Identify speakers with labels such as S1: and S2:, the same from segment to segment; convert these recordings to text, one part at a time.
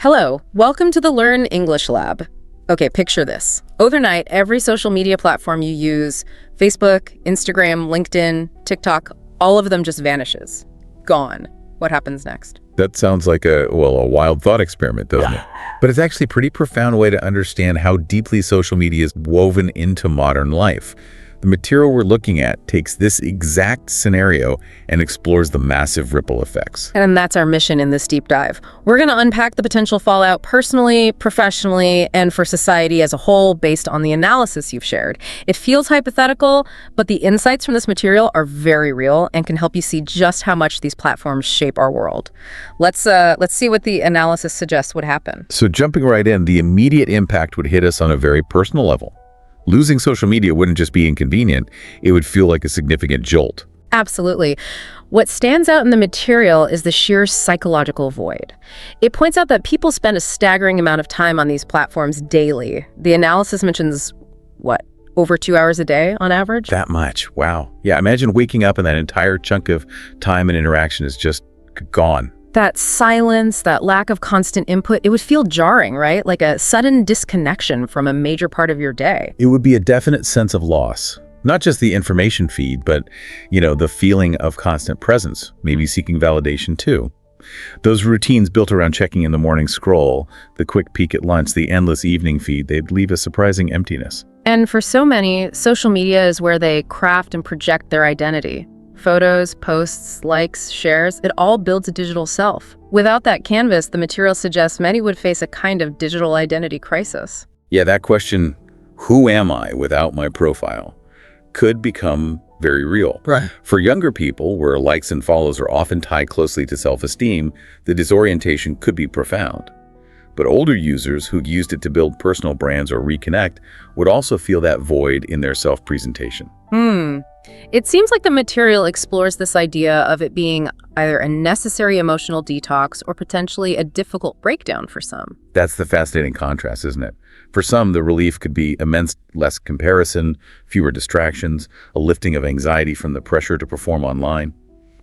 S1: Hello, welcome to the Learn English Lab. Okay, picture this. Overnight, every social media platform you use, Facebook, Instagram, LinkedIn, TikTok, all of them just vanishes. Gone. What happens next?
S2: That sounds like a wild thought experiment, doesn't it? But it's actually a pretty profound way to understand how deeply social media is woven into modern life. The material we're looking at takes this exact scenario and explores the massive ripple effects.
S1: And that's our mission in this deep dive. We're going to unpack the potential fallout personally, professionally, and for society as a whole based on the analysis you've shared. It feels hypothetical, but the insights from this material are very real and can help you see just how much these platforms shape our world. Let's see what the analysis suggests would happen.
S2: So jumping right in, the immediate impact would hit us on a very personal level. Losing social media wouldn't just be inconvenient, it would feel like a significant jolt.
S1: Absolutely. What stands out in the material is the sheer psychological void. It points out that people spend a staggering amount of time on these platforms daily. The analysis mentions, over 2 hours a day on average?
S2: That much, wow. Yeah, imagine waking up and that entire chunk of time and interaction is just gone.
S1: That silence, that lack of constant input, it would feel jarring, right? Like a sudden disconnection from a major part of your day.
S2: It would be a definite sense of loss. Not just the information feed, but, the feeling of constant presence, maybe seeking validation too. Those routines built around checking in the morning scroll, the quick peek at lunch, the endless evening feed, they'd leave a surprising emptiness.
S1: And for so many, social media is where they craft and project their identity. Photos, posts, likes, shares, it all builds a digital self. Without that canvas, the material suggests many would face a kind of digital identity crisis.
S2: Yeah, that question, who am I without my profile, could become very real.
S3: Right.
S2: For younger people, where likes and follows are often tied closely to self-esteem, the disorientation could be profound. But older users who used it to build personal brands or reconnect would also feel that void in their self-presentation.
S1: It seems like the material explores this idea of it being either a necessary emotional detox or potentially a difficult breakdown for some.
S2: That's the fascinating contrast, isn't it? For some, the relief could be immense, less comparison, fewer distractions, a lifting of anxiety from the pressure to perform online.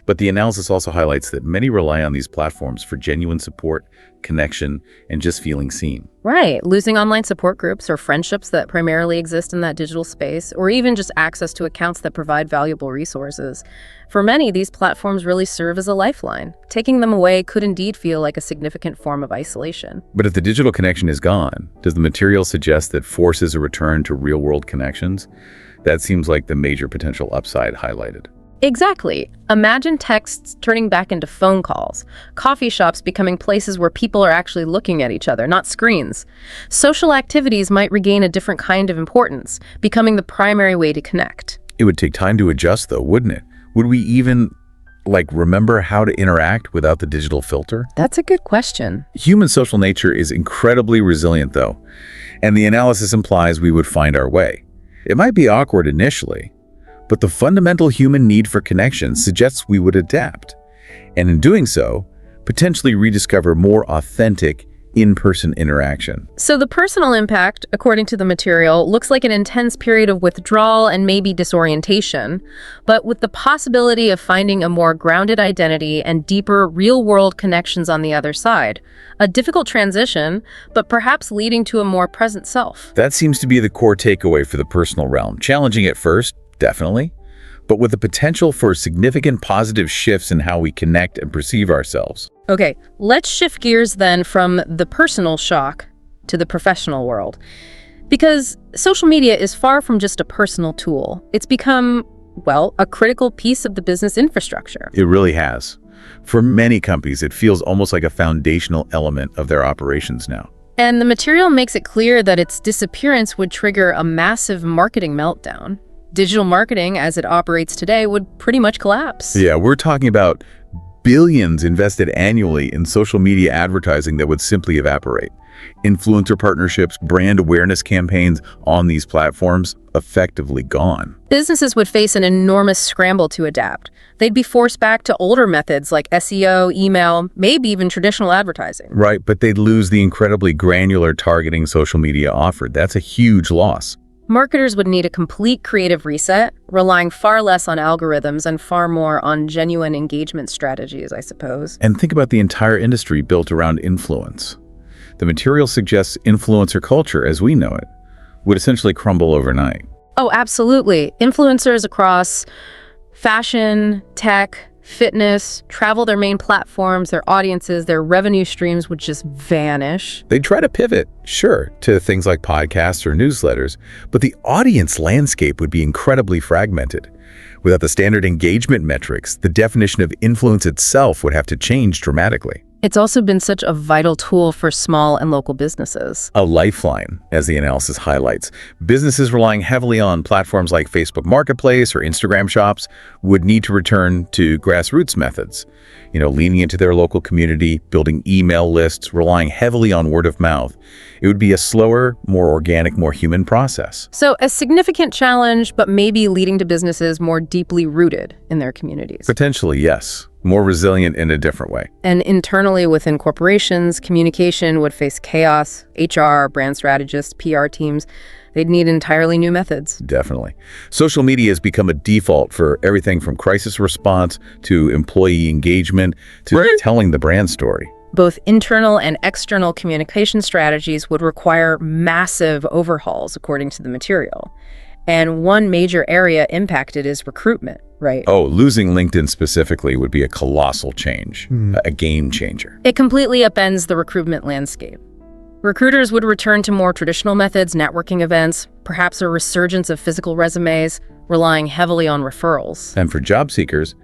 S2: But the analysis also highlights that many rely on these platforms for genuine support, connection, and just feeling seen.
S1: Right. Losing online support groups or friendships that primarily exist in that digital space, or even just access to accounts that provide valuable resources. For many, these platforms really serve as a lifeline. Taking them away could indeed feel like a significant form of isolation.
S2: But if the digital connection is gone, does the material suggest that forces a return to real-world connections? That seems like the major potential upside highlighted.
S1: Exactly. Imagine texts turning back into phone calls, coffee shops becoming places where people are actually looking at each other, not screens. Social activities might regain a different kind of importance, becoming the primary way to connect.
S2: It would take time to adjust, though, wouldn't it? Would we even, remember how to interact without the digital filter?
S1: That's a good question.
S2: Human social nature is incredibly resilient, though, and the analysis implies we would find our way. It might be awkward initially, but the fundamental human need for connection suggests we would adapt, and in doing so, potentially rediscover more authentic, in-person interaction.
S1: So the personal impact, according to the material, looks like an intense period of withdrawal and maybe disorientation, but with the possibility of finding a more grounded identity and deeper real-world connections on the other side. A difficult transition, but perhaps leading to a more present self.
S2: That seems to be the core takeaway for the personal realm. Challenging at first, definitely, but with the potential for significant positive shifts in how we connect and perceive ourselves.
S1: Okay, let's shift gears then from the personal shock to the professional world. Because social media is far from just a personal tool. It's become, a critical piece of the business infrastructure.
S2: It really has. For many companies, it feels almost like a foundational element of their operations now.
S1: And the material makes it clear that its disappearance would trigger a massive marketing meltdown. Digital marketing, as it operates today, would pretty much collapse.
S2: Yeah, we're talking about billions invested annually in social media advertising that would simply evaporate. Influencer partnerships, brand awareness campaigns on these platforms, effectively gone.
S1: Businesses would face an enormous scramble to adapt. They'd be forced back to older methods like SEO, email, maybe even traditional advertising.
S2: Right, but they'd lose the incredibly granular targeting social media offered. That's a huge loss.
S1: Marketers would need a complete creative reset, relying far less on algorithms and far more on genuine engagement strategies, I suppose.
S2: And think about the entire industry built around influence. the material suggests influencer culture as we know it would essentially crumble overnight.
S1: Oh, absolutely. Influencers across fashion, tech, fitness, travel, their main platforms, their audiences, their revenue streams would just vanish.
S2: They'd try to pivot, sure, to things like podcasts or newsletters, but the audience landscape would be incredibly fragmented. Without the standard engagement metrics, the definition of influence itself would have to change dramatically.
S1: It's also been such a vital tool for small and local businesses.
S2: A lifeline, as the analysis highlights. Businesses relying heavily on platforms like Facebook Marketplace or Instagram shops would need to return to grassroots methods, leaning into their local community, building email lists, relying heavily on word of mouth. It would be a slower, more organic, more human process.
S1: So a significant challenge, but maybe leading to businesses more deeply rooted in their communities.
S2: Potentially, yes. More resilient in a different way.
S1: And internally within corporations, communication would face chaos. HR, brand strategists, PR teams, they'd need entirely new methods.
S2: Definitely. Social media has become a default for everything from crisis response to employee engagement to telling the brand story.
S1: Both internal and external communication strategies would require massive overhauls, according to the material. And one major area impacted is recruitment, right?
S2: Oh, losing LinkedIn specifically would be a colossal change, a game changer.
S1: It completely upends the recruitment landscape. Recruiters would return to more traditional methods, networking events, perhaps a resurgence of physical resumes, relying heavily on referrals.
S2: And for job seekers,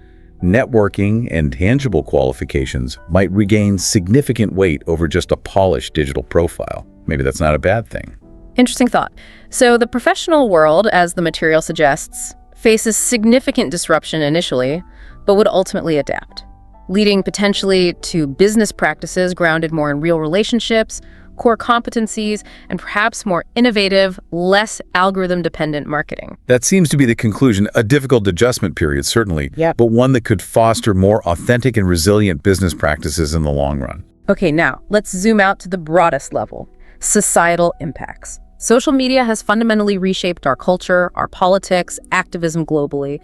S2: networking and tangible qualifications might regain significant weight over just a polished digital profile. Maybe that's not a bad thing.
S1: Interesting thought. So the professional world, as the material suggests, faces significant disruption initially, but would ultimately adapt, leading potentially to business practices grounded more in real relationships, core competencies, and perhaps more innovative, less algorithm-dependent marketing.
S2: That seems to be the conclusion, a difficult adjustment period, certainly, but one that could foster more authentic and resilient business practices in the long run.
S1: Okay, now let's zoom out to the broadest level, societal impacts. Social media has fundamentally reshaped our culture, our politics, activism globally.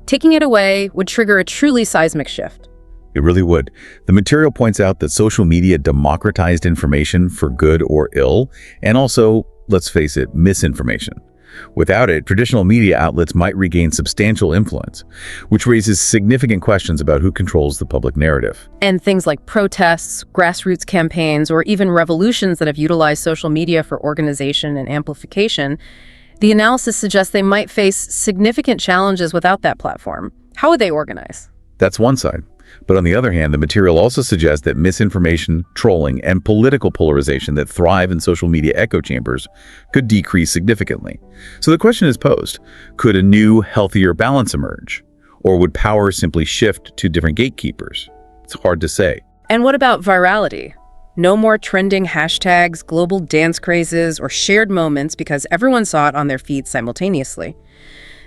S1: Taking it away would trigger a truly seismic shift.
S2: It really would. The material points out that social media democratized information for good or ill, and also, let's face it, misinformation. Without it, traditional media outlets might regain substantial influence, which raises significant questions about who controls the public narrative.
S1: And things like protests, grassroots campaigns, or even revolutions that have utilized social media for organization and amplification, the analysis suggests they might face significant challenges without that platform. How would they organize?
S2: That's one side. But on the other hand, the material also suggests that misinformation, trolling, and political polarization that thrive in social media echo chambers could decrease significantly. So the question is posed, could a new, healthier balance emerge? Or would power simply shift to different gatekeepers? It's hard to say.
S1: And what about virality? No more trending hashtags, global dance crazes, or shared moments because everyone saw it on their feed simultaneously.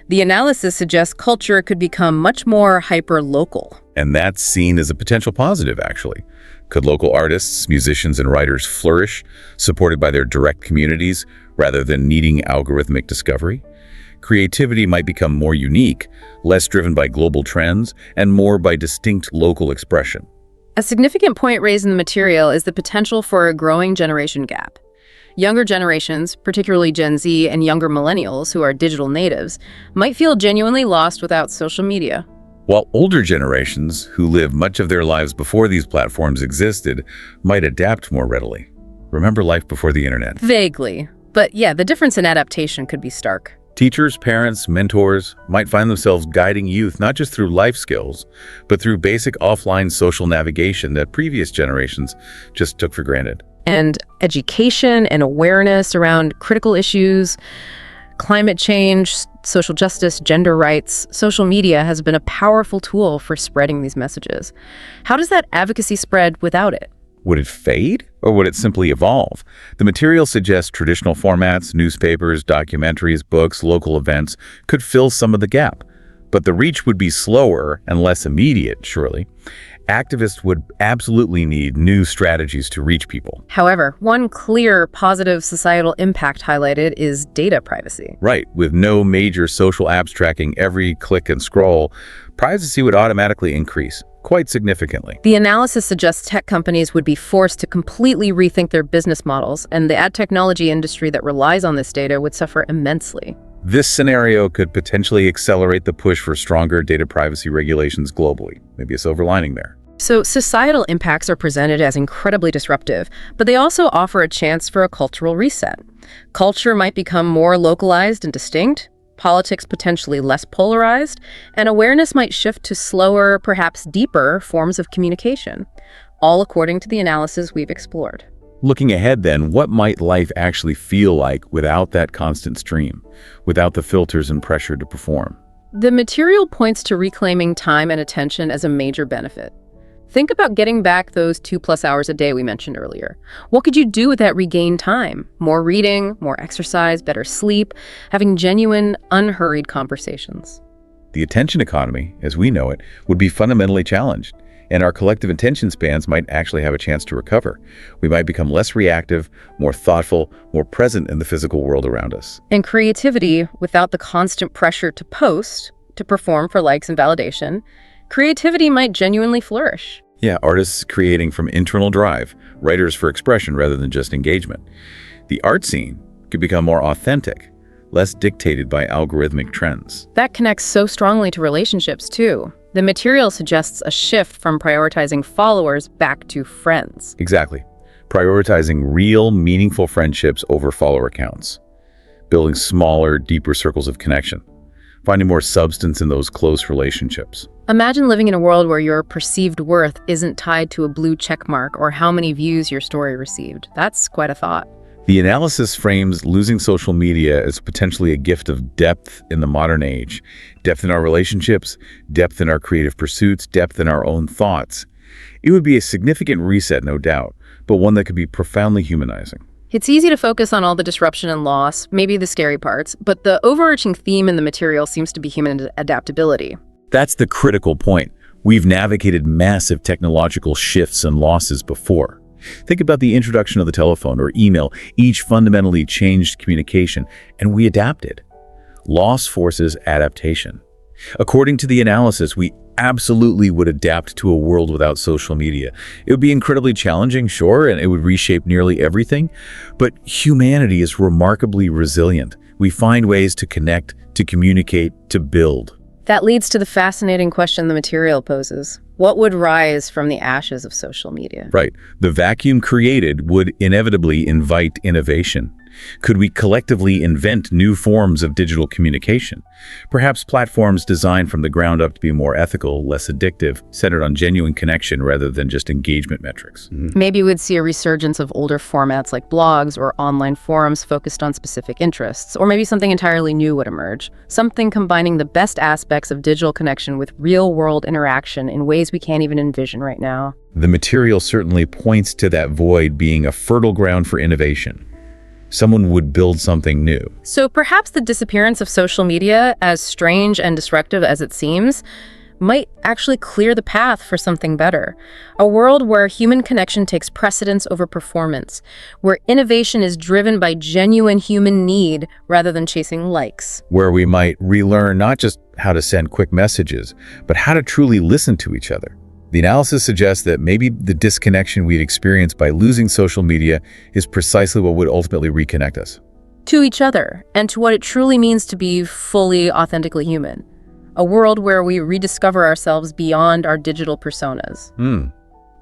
S1: The analysis suggests culture could become much more hyper-local.
S2: And that's seen as a potential positive, actually. Could local artists, musicians, and writers flourish, supported by their direct communities, rather than needing algorithmic discovery? Creativity might become more unique, less driven by global trends, and more by distinct local expression.
S1: A significant point raised in the material is the potential for a growing generation gap. Younger generations, particularly Gen Z and younger millennials who are digital natives, might feel genuinely lost without social media.
S2: While older generations, who live much of their lives before these platforms existed, might adapt more readily. Remember life before the internet?
S1: Vaguely. But yeah, the difference in adaptation could be stark.
S2: Teachers, parents, mentors might find themselves guiding youth not just through life skills, but through basic offline social navigation that previous generations just took for granted.
S1: And education and awareness around critical issues, climate change, social justice, gender rights, social media has been a powerful tool for spreading these messages. How does that advocacy spread without it?
S2: Would it fade, or would it simply evolve? The material suggests traditional formats, newspapers, documentaries, books, local events could fill some of the gap. But the reach would be slower and less immediate, surely. Activists would absolutely need new strategies to reach people.
S1: However, one clear positive societal impact highlighted is data privacy.
S2: Right, with no major social apps tracking every click and scroll, privacy would automatically increase. quite significantly.
S1: The analysis suggests tech companies would be forced to completely rethink their business models, and the ad technology industry that relies on this data would suffer immensely.
S2: This scenario could potentially accelerate the push for stronger data privacy regulations globally. Maybe a silver lining there.
S1: So societal impacts are presented as incredibly disruptive, but they also offer a chance for a cultural reset. Culture might become more localized and distinct, politics potentially less polarized, and awareness might shift to slower, perhaps deeper forms of communication, all according to the analysis we've explored.
S2: Looking ahead then, what might life actually feel like without that constant stream, without the filters and pressure to perform?
S1: The material points to reclaiming time and attention as a major benefit. Think about getting back those 2+ hours a day we mentioned earlier. What could you do with that regained time? More reading, more exercise, better sleep, having genuine, unhurried conversations.
S2: The attention economy, as we know it, would be fundamentally challenged, and our collective attention spans might actually have a chance to recover. We might become less reactive, more thoughtful, more present in the physical world around us.
S1: And creativity, without the constant pressure to post, to perform for likes and validation, creativity might genuinely flourish.
S2: Yeah, artists creating from internal drive, writers for expression rather than just engagement. The art scene could become more authentic, less dictated by algorithmic trends.
S1: That connects so strongly to relationships, too. The material suggests a shift from prioritizing followers back to friends.
S2: Exactly. Prioritizing real, meaningful friendships over follower accounts. Building smaller, deeper circles of connection. Finding more substance in those close relationships.
S1: Imagine living in a world where your perceived worth isn't tied to a blue check mark or how many views your story received. That's quite a thought.
S2: The analysis frames losing social media as potentially a gift of depth in the modern age. Depth in our relationships, depth in our creative pursuits, depth in our own thoughts. It would be a significant reset, no doubt, but one that could be profoundly humanizing.
S1: It's easy to focus on all the disruption and loss, maybe the scary parts, but the overarching theme in the material seems to be human adaptability.
S2: That's the critical point. We've navigated massive technological shifts and losses before. Think about the introduction of the telephone or email. Each fundamentally changed communication, and we adapted. Loss forces adaptation. According to the analysis, we absolutely would adapt to a world without social media. It would be incredibly challenging, sure, and it would reshape nearly everything, but humanity is remarkably resilient. We find ways to connect, to communicate, to build.
S1: That leads to the fascinating question the material poses. What would rise from the ashes of social media?
S2: Right. The vacuum created would inevitably invite innovation. Could we collectively invent new forms of digital communication? Perhaps platforms designed from the ground up to be more ethical, less addictive, centered on genuine connection rather than just engagement metrics.
S1: Maybe we'd see a resurgence of older formats like blogs or online forums focused on specific interests, or maybe something entirely new would emerge, something combining the best aspects of digital connection with real-world interaction in ways we can't even envision right now.
S2: The material certainly points to that void being a fertile ground for innovation. Someone would build something new.
S1: So perhaps the disappearance of social media, as strange and destructive as it seems, might actually clear the path for something better. A world where human connection takes precedence over performance, where innovation is driven by genuine human need rather than chasing likes.
S2: Where we might relearn not just how to send quick messages, but how to truly listen to each other. The analysis suggests that maybe the disconnection we'd experience by losing social media is precisely what would ultimately reconnect us.
S1: To each other, and to what it truly means to be fully, authentically human. A world where we rediscover ourselves beyond our digital personas.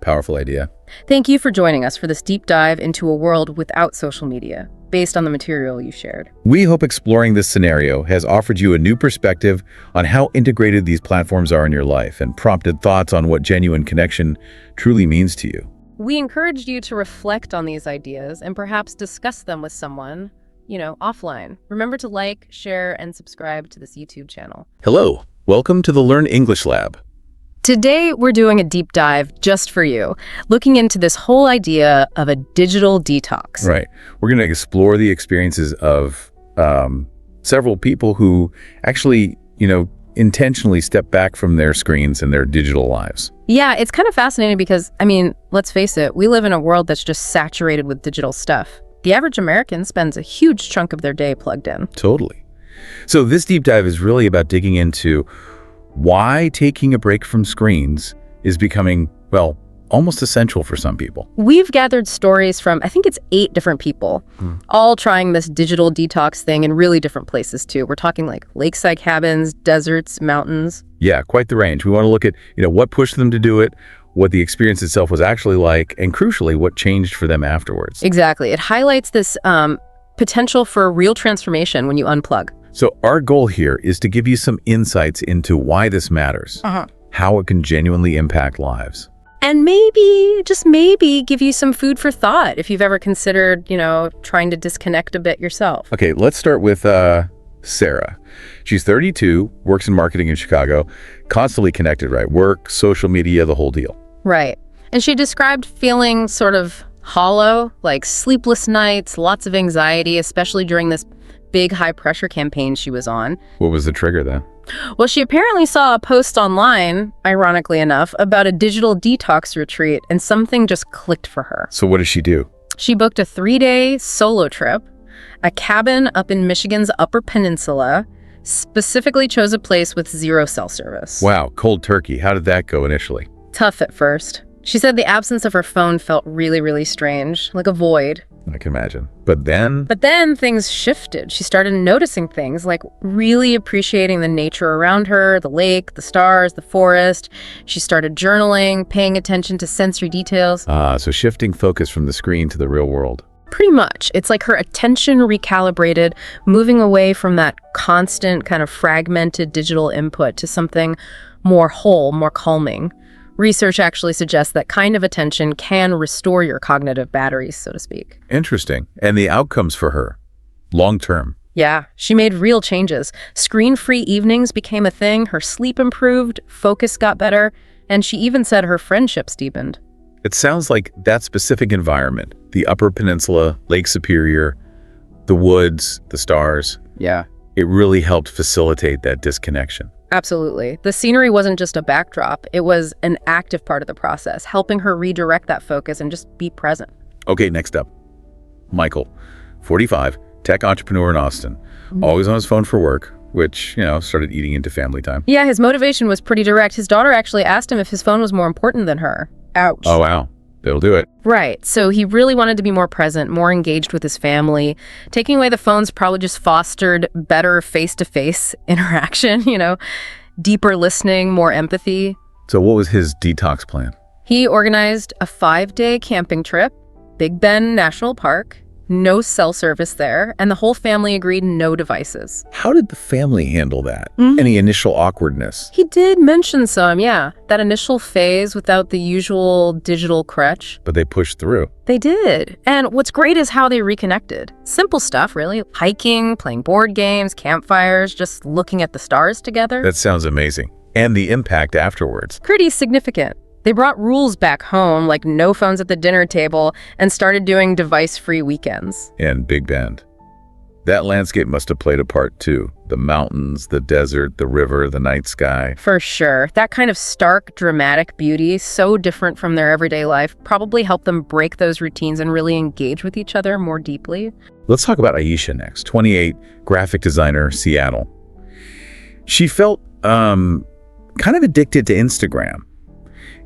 S2: Powerful idea.
S1: Thank you for joining us for this deep dive into a world without social media, based on the material you shared.
S2: We hope exploring this scenario has offered you a new perspective on how integrated these platforms are in your life and prompted thoughts on what genuine connection truly means to you.
S1: We encouraged you to reflect on these ideas and perhaps discuss them with someone, offline. Remember to like, share, and subscribe to this YouTube channel.
S2: Hello, welcome to the Learn English Lab.
S1: Today, we're doing a deep dive just for you, looking into this whole idea of a digital detox.
S2: Right. We're going to explore the experiences of several people who actually, intentionally step back from their screens and their digital lives.
S1: Yeah, it's kind of fascinating because, let's face it, we live in a world that's just saturated with digital stuff. The average American spends a huge chunk of their day plugged in.
S2: Totally. So this deep dive is really about digging into why taking a break from screens is becoming, well, almost essential for some people.
S1: We've gathered stories from, I think it's 8 different people, all trying this digital detox thing in really different places too. We're talking like lakeside cabins, deserts, mountains.
S2: Yeah, quite the range. We want to look at, what pushed them to do it, what the experience itself was actually like, and crucially, what changed for them afterwards.
S1: Exactly. It highlights this potential for real transformation when you unplug.
S2: So our goal here is to give you some insights into why this matters, how it can genuinely impact lives.
S1: And maybe, just maybe, give you some food for thought if you've ever considered, trying to disconnect a bit yourself.
S2: Okay, let's start with Sarah. She's 32, works in marketing in Chicago, constantly connected, right? Work, social media, the whole deal.
S1: Right. And she described feeling sort of hollow, like sleepless nights, lots of anxiety, especially during this big high-pressure campaign she was on.
S2: What was the trigger then?
S1: Well, she apparently saw a post online, ironically enough, about a digital detox retreat, and something just clicked for her.
S2: So what does she do?
S1: She booked a 3-day solo trip, a cabin up in Michigan's Upper Peninsula, specifically chose a place with 0 cell service.
S2: Wow, cold turkey. How did that go initially?
S1: Tough at first. She said the absence of her phone felt really, really strange, like a void.
S2: I can imagine. But then
S1: things shifted. She started noticing things, like really appreciating the nature around her, the lake, the stars, the forest. She started journaling, paying attention to sensory details.
S2: So shifting focus from the screen to the real world.
S1: Pretty much. It's like her attention recalibrated, moving away from that constant kind of fragmented digital input to something more whole, more calming. Research actually suggests that kind of attention can restore your cognitive batteries, so to speak.
S2: Interesting. And the outcomes for her? Long term?
S1: Yeah, she made real changes. Screen-free evenings became a thing, her sleep improved, focus got better, and she even said her friendships deepened.
S2: It sounds like that specific environment, the Upper Peninsula, Lake Superior, the woods, the stars.
S1: Yeah.
S2: It really helped facilitate that disconnection.
S1: Absolutely. The scenery wasn't just a backdrop. It was an active part of the process, helping her redirect that focus and just be present.
S2: Okay, next up. Michael, 45, tech entrepreneur in Austin. Always on his phone for work, which, started eating into family time.
S1: Yeah, his motivation was pretty direct. His daughter actually asked him if his phone was more important than her. Ouch.
S2: Oh, wow. That'll do it.
S1: Right. So he really wanted to be more present, more engaged with his family. Taking away the phones probably just fostered better face-to-face interaction, deeper listening, more empathy.
S2: So what was his detox plan?
S1: He organized a 5-day camping trip, Big Bend National Park, no cell service there, and the whole family agreed no devices.
S2: How did the family handle that? Any initial awkwardness?
S1: He did mention some, yeah. That initial phase without the usual digital crutch.
S2: But they pushed through.
S1: They did. And what's great is how they reconnected. Simple stuff, really. Hiking, playing board games, campfires, just looking at the stars together.
S2: That sounds amazing. And the impact afterwards.
S1: Pretty significant. They brought rules back home, like no phones at the dinner table, and started doing device-free weekends.
S2: And Big Bend. That landscape must have played a part too. The mountains, the desert, the river, the night sky.
S1: For sure. That kind of stark, dramatic beauty, so different from their everyday life, probably helped them break those routines and really engage with each other more deeply.
S2: Let's talk about Aisha next, 28, graphic designer, Seattle. She felt kind of addicted to Instagram.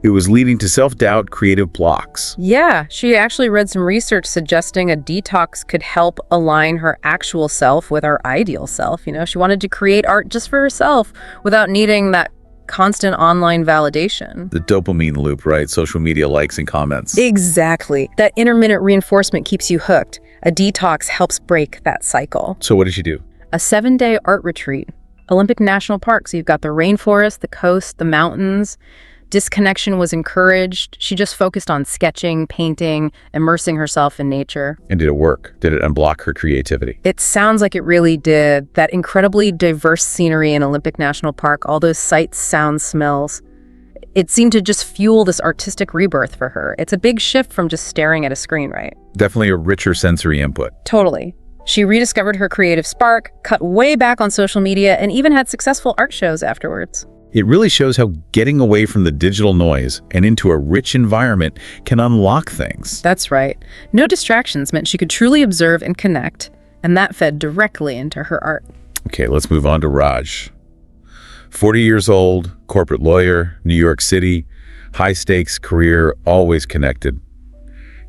S2: It was leading to self-doubt, creative blocks.
S1: Yeah, she actually read some research suggesting a detox could help align her actual self with her ideal self. She wanted to create art just for herself without needing that constant online validation.
S2: The dopamine loop, right? Social media likes and comments.
S1: Exactly. That intermittent reinforcement keeps you hooked. A detox helps break that cycle.
S2: So what did she do?
S1: A 7-day art retreat. Olympic National Park. So you've got the rainforest, the coast, the mountains. Disconnection was encouraged. She just focused on sketching, painting, immersing herself in nature.
S2: And did it work? Did it unblock her creativity?
S1: It sounds like it really did. That incredibly diverse scenery in Olympic National Park, all those sights, sounds, smells. It seemed to just fuel this artistic rebirth for her. It's a big shift from just staring at a screen, right?
S2: Definitely a richer sensory input.
S1: Totally. She rediscovered her creative spark, cut way back on social media, and even had successful art shows afterwards.
S2: It really shows how getting away from the digital noise and into a rich environment can unlock things.
S1: That's right. No distractions meant she could truly observe and connect, and that fed directly into her art.
S2: Okay, let's move on to Raj. 40 years old, corporate lawyer, New York City, high-stakes career, always connected,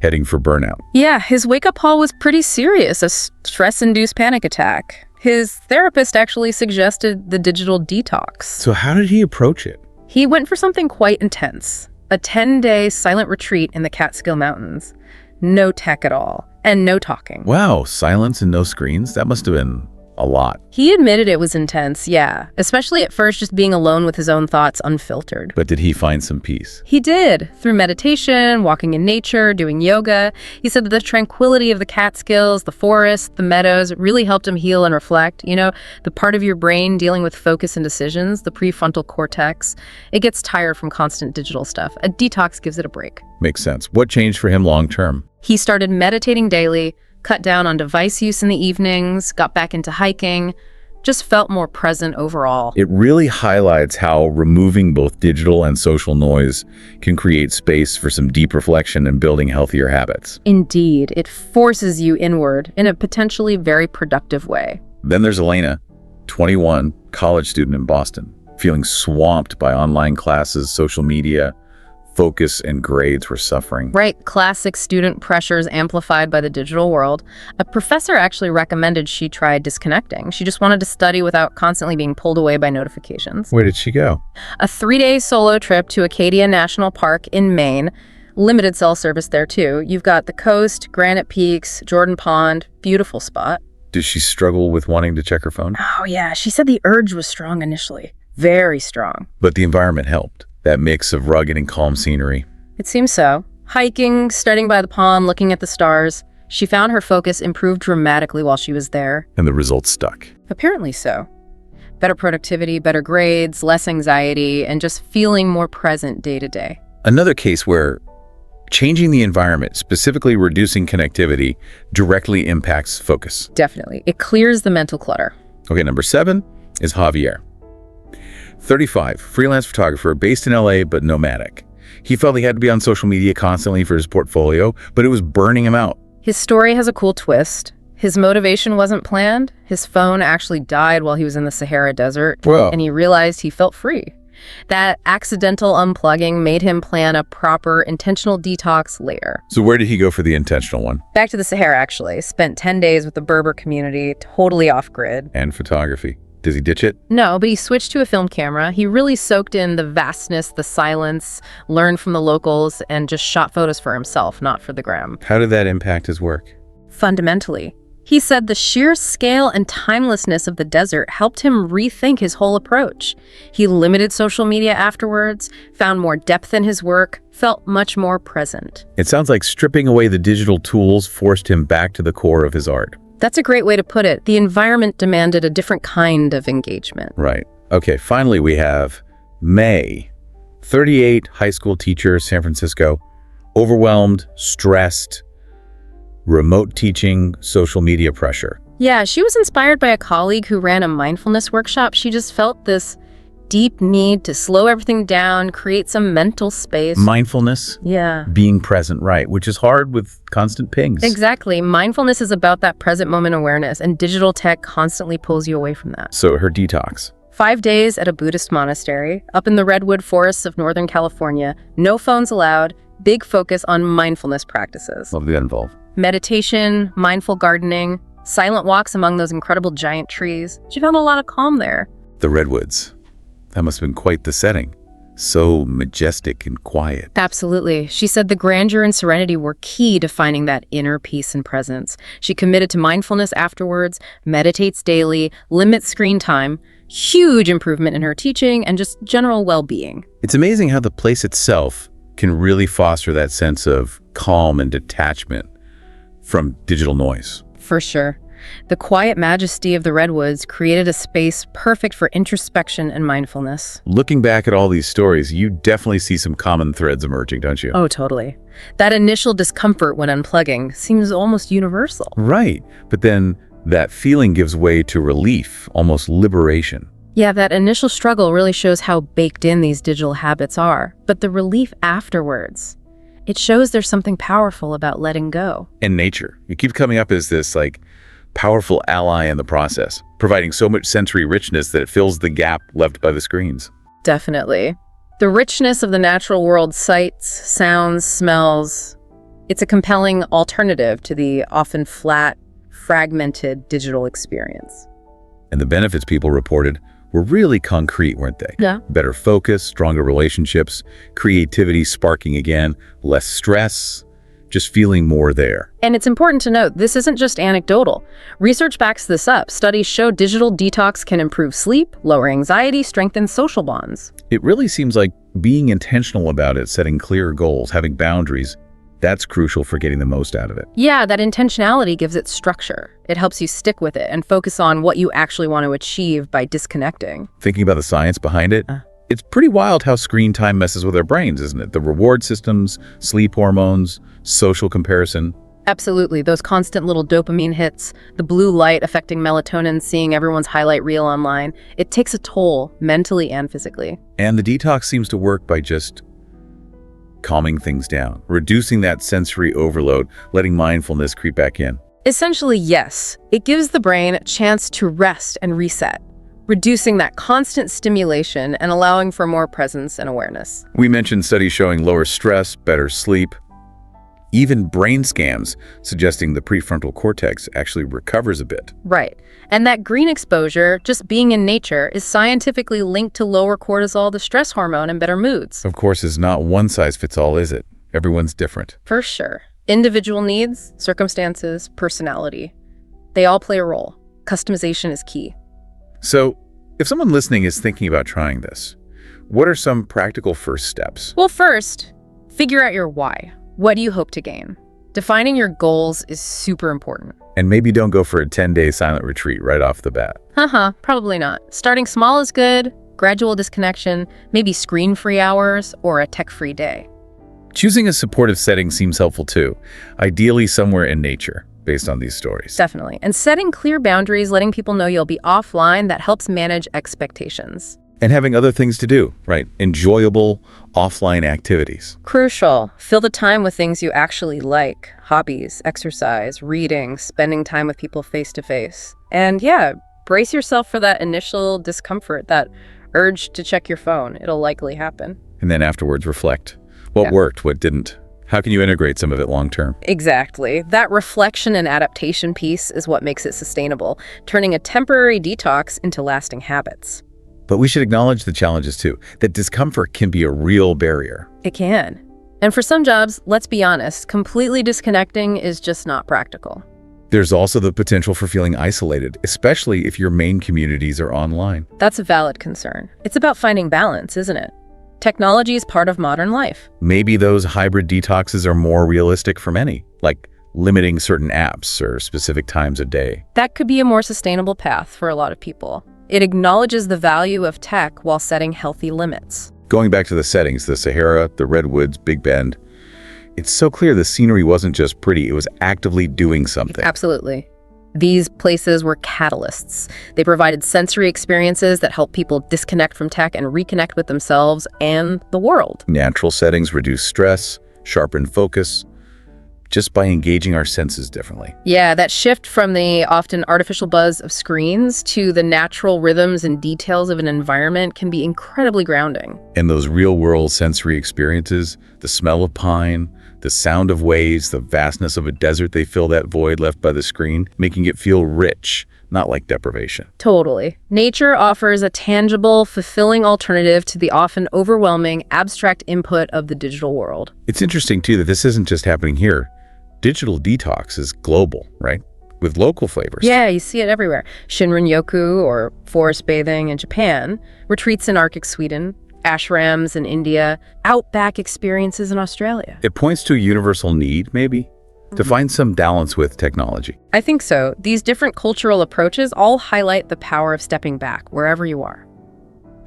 S2: heading for burnout.
S1: Yeah, his wake-up call was pretty serious, a stress-induced panic attack. His therapist actually suggested the digital detox.
S2: So how did he approach it?
S1: He went for something quite intense, a 10-day silent retreat in the Catskill Mountains. No tech at all, and no talking.
S2: Wow, silence and no screens? That must have been a lot.
S1: He admitted it was intense, yeah, especially at first just being alone with his own thoughts unfiltered.
S2: But did he find some peace?
S1: He did, through meditation, walking in nature, doing yoga. He said that the tranquility of the Catskills, the forest, the meadows really helped him heal and reflect. You know, the part of your brain dealing with focus and decisions, the prefrontal cortex, it gets tired from constant digital stuff. A detox gives it a break.
S2: Makes sense. What changed for him long term?
S1: He started meditating daily, cut down on device use in the evenings, got back into hiking, just felt more present overall.
S2: It really highlights how removing both digital and social noise can create space for some deep reflection and building healthier habits.
S1: Indeed, it forces you inward in a potentially very productive way.
S2: Then there's Elena, 21, college student in Boston, feeling swamped by online classes, social media. Focus and grades were suffering.
S1: Right, classic student pressures amplified by the digital world. A professor actually recommended she try disconnecting. She just wanted to study without constantly being pulled away by notifications.
S2: Where did she go?
S1: A 3-day solo trip to Acadia National Park in Maine. Limited cell service there too. You've got the coast, Granite Peaks, Jordan Pond, beautiful spot.
S2: Did she struggle with wanting to check her phone?
S1: Oh yeah, she said the urge was strong initially. Very strong.
S2: But the environment helped. That mix of rugged and calm scenery.
S1: It seems so. Hiking, studying by the pond, looking at the stars. She found her focus improved dramatically while she was there.
S2: And the results stuck.
S1: Apparently so. Better productivity, better grades, less anxiety, and just feeling more present day to day.
S2: Another case where changing the environment, specifically reducing connectivity, directly impacts focus.
S1: Definitely. It clears the mental clutter.
S2: Okay, number 7 is Javier. 35, freelance photographer based in LA but nomadic. He felt he had to be on social media constantly for his portfolio, but it was burning him out.
S1: His story has a cool twist. His motivation wasn't planned. His phone actually died while he was in the Sahara Desert,
S2: Whoa.
S1: and he realized he felt free. That accidental unplugging made him plan a proper, intentional detox later.
S2: So where did he go for the intentional one?
S1: Back to the Sahara, actually. Spent 10 days with the Berber community, totally off-grid.
S2: And photography. Does he ditch it?
S1: No, but he switched to a film camera. He really soaked in the vastness, the silence, learned from the locals, and just shot photos for himself, not for the gram.
S2: How did that impact his work?
S1: Fundamentally, he said the sheer scale and timelessness of the desert helped him rethink his whole approach. He limited social media afterwards, found more depth in his work, felt much more present.
S2: It sounds like stripping away the digital tools forced him back to the core of his art.
S1: That's a great way to put it. The environment demanded a different kind of engagement.
S2: Right. Okay, finally we have May. 38, high school teacher, San Francisco. Overwhelmed, stressed, remote teaching, social media pressure.
S1: Yeah, she was inspired by a colleague who ran a mindfulness workshop. She just felt this deep need to slow everything down, create some mental space.
S2: Mindfulness?
S1: Yeah.
S2: Being present, right, which is hard with constant pings.
S1: Exactly. Mindfulness is about that present moment awareness, and digital tech constantly pulls you away from that.
S2: So her detox.
S1: 5 days at a Buddhist monastery, up in the redwood forests of Northern California, no phones allowed, big focus on mindfulness practices.
S2: What did that involve?
S1: Meditation, mindful gardening, silent walks among those incredible giant trees. She found a lot of calm there.
S2: The redwoods. That must have been quite the setting. So majestic and quiet.
S1: Absolutely. She said the grandeur and serenity were key to finding that inner peace and presence. She committed to mindfulness afterwards, meditates daily, limits screen time. Huge improvement in her teaching and just general well-being.
S2: It's amazing how the place itself can really foster that sense of calm and detachment from digital noise.
S1: For sure. The quiet majesty of the redwoods created a space perfect for introspection and mindfulness.
S2: Looking back at all these stories, you definitely see some common threads emerging, don't you?
S1: Oh, totally. That initial discomfort when unplugging seems almost universal.
S2: Right. But then that feeling gives way to relief, almost liberation.
S1: Yeah, that initial struggle really shows how baked in these digital habits are. But the relief afterwards, it shows there's something powerful about letting go.
S2: And nature. It keeps coming up as this, like, powerful ally in the process, providing so much sensory richness that it fills the gap left by the screens.
S1: Definitely. The richness of the natural world, sights, sounds, smells, it's a compelling alternative to the often flat, fragmented digital experience.
S2: And the benefits people reported were really concrete, weren't they?
S1: Yeah.
S2: Better focus, stronger relationships, creativity sparking again, less stress, just feeling more there.
S1: And it's important to note, this isn't just anecdotal. Research backs this up. Studies show digital detox can improve sleep, lower anxiety, strengthen social bonds.
S2: It really seems like being intentional about it, setting clear goals, having boundaries, that's crucial for getting the most out of it.
S1: Yeah, that intentionality gives it structure. It helps you stick with it and focus on what you actually want to achieve by disconnecting.
S2: Thinking about the science behind it, it's pretty wild how screen time messes with our brains, isn't it? The reward systems, sleep hormones, social comparison.
S1: Absolutely. Those constant little dopamine hits, the blue light affecting melatonin, seeing everyone's highlight reel online, it takes a toll mentally and physically.
S2: And the detox seems to work by just calming things down, reducing that sensory overload, letting mindfulness creep back in.
S1: Essentially, yes. It gives the brain a chance to rest and reset, reducing that constant stimulation and allowing for more presence and awareness.
S2: We mentioned studies showing lower stress, better sleep, even brain scans suggesting the prefrontal cortex actually recovers a bit.
S1: Right. And that green exposure, just being in nature, is scientifically linked to lower cortisol, the stress hormone, and better moods.
S2: Of course, it's not one size fits all, is it? Everyone's different.
S1: For sure. Individual needs, circumstances, personality, they all play a role. Customization is key.
S2: So, if someone listening is thinking about trying this, what are some practical first steps?
S1: Well, first, figure out your why. What do you hope to gain? Defining your goals is super important.
S2: And maybe don't go for a 10-day silent retreat right off the bat.
S1: Probably not. Starting small is good, gradual disconnection, maybe screen-free hours, or a tech-free day.
S2: Choosing a supportive setting seems helpful too, ideally somewhere in nature, based on these stories.
S1: Definitely. And setting clear boundaries, letting people know you'll be offline, that helps manage expectations.
S2: And having other things to do, right? Enjoyable offline activities.
S1: Crucial. Fill the time with things you actually like. Hobbies, exercise, reading, spending time with people face to face. And yeah, brace yourself for that initial discomfort, that urge to check your phone. It'll likely happen.
S2: And then afterwards reflect. What worked, what didn't? How can you integrate some of it long term?
S1: Exactly. That reflection and adaptation piece is what makes it sustainable, turning a temporary detox into lasting habits.
S2: But we should acknowledge the challenges too, that discomfort can be a real barrier.
S1: It can. And for some jobs, let's be honest, completely disconnecting is just not practical.
S2: There's also the potential for feeling isolated, especially if your main communities are online.
S1: That's a valid concern. It's about finding balance, isn't it? Technology is part of modern life.
S2: Maybe those hybrid detoxes are more realistic for many, like limiting certain apps or specific times of day.
S1: That could be a more sustainable path for a lot of people. It acknowledges the value of tech while setting healthy limits.
S2: Going back to the settings, the Sahara, the Redwoods, Big Bend, it's so clear the scenery wasn't just pretty, it was actively doing something.
S1: Absolutely. These places were catalysts. They provided sensory experiences that help people disconnect from tech and reconnect with themselves and the world.
S2: Natural settings reduce stress, sharpen focus, just by engaging our senses differently.
S1: Yeah, that shift from the often artificial buzz of screens to the natural rhythms and details of an environment can be incredibly grounding.
S2: And those real-world sensory experiences, the smell of pine, the sound of waves, the vastness of a desert, they fill that void left by the screen, making it feel rich, not like deprivation.
S1: Totally. Nature offers a tangible, fulfilling alternative to the often overwhelming, abstract input of the digital world.
S2: It's interesting, too, that this isn't just happening here. Digital detox is global, right? With local flavors.
S1: Yeah, you see it everywhere. Shinrin-yoku, or forest bathing in Japan, retreats in Arctic Sweden, ashrams in India, outback experiences in Australia.
S2: It points to a universal need, maybe, to find some balance with technology.
S1: I think so. These different cultural approaches all highlight the power of stepping back, wherever you are.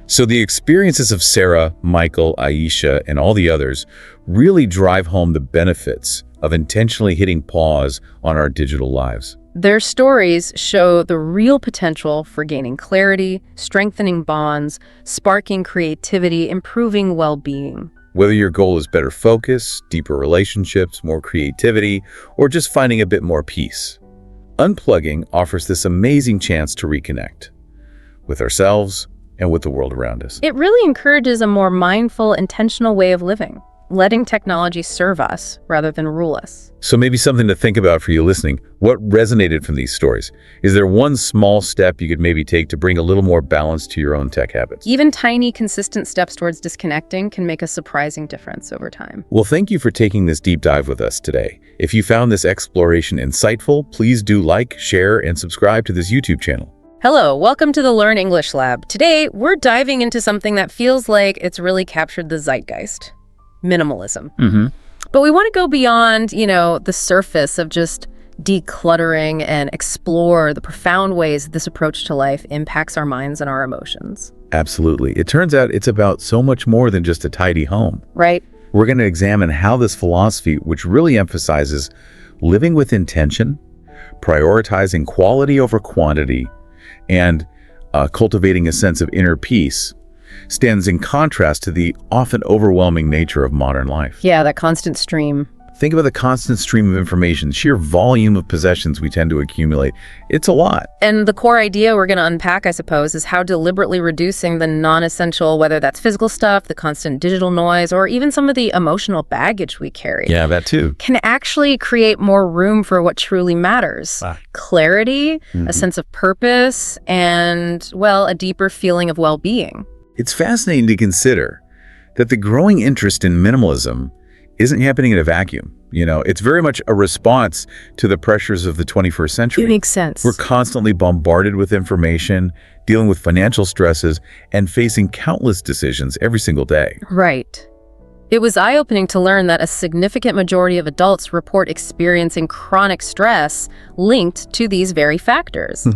S2: So the experiences of Sarah, Michael, Aisha, and all the others really drive home the benefits of intentionally hitting pause on our digital lives.
S1: Their stories show the real potential for gaining clarity, strengthening bonds, sparking creativity, improving well-being.
S2: Whether your goal is better focus, deeper relationships, more creativity, or just finding a bit more peace, Unplugging offers this amazing chance to reconnect with ourselves and with the world around us.
S1: It really encourages a more mindful, intentional way of living, letting technology serve us rather than rule us.
S2: So maybe something to think about for you listening. What resonated from these stories? Is there one small step you could maybe take to bring a little more balance to your own tech habits?
S1: Even tiny, consistent steps towards disconnecting can make a surprising difference over time.
S2: Well, thank you for taking this deep dive with us today. If you found this exploration insightful, please do like, share, and subscribe to this YouTube channel.
S1: Hello, welcome to the Learn English Lab. Today, we're diving into something that feels like it's really captured the zeitgeist: minimalism. But we want to go beyond, the surface of just decluttering and explore the profound ways this approach to life impacts our minds and our emotions.
S2: Absolutely. It turns out it's about so much more than just a tidy home.
S1: Right?
S2: We're going to examine how this philosophy, which really emphasizes living with intention, prioritizing quality over quantity, and cultivating a sense of inner peace, stands in contrast to the often overwhelming nature of modern life.
S1: Yeah, that constant stream.
S2: Think about the constant stream of information, sheer volume of possessions we tend to accumulate. It's a lot.
S1: And the core idea we're going to unpack, I suppose, is how deliberately reducing the non-essential, whether that's physical stuff, the constant digital noise, or even some of the emotional baggage we carry,
S2: Yeah, that too.
S1: can actually create more room for what truly matters. Clarity, a sense of purpose, and, well, a deeper feeling of well-being.
S2: It's fascinating to consider that the growing interest in minimalism isn't happening in a vacuum. It's very much a response to the pressures of the 21st century.
S1: It makes sense.
S2: We're constantly bombarded with information, dealing with financial stresses, and facing countless decisions every single day.
S1: Right. It was eye-opening to learn that a significant majority of adults report experiencing chronic stress linked to these very factors.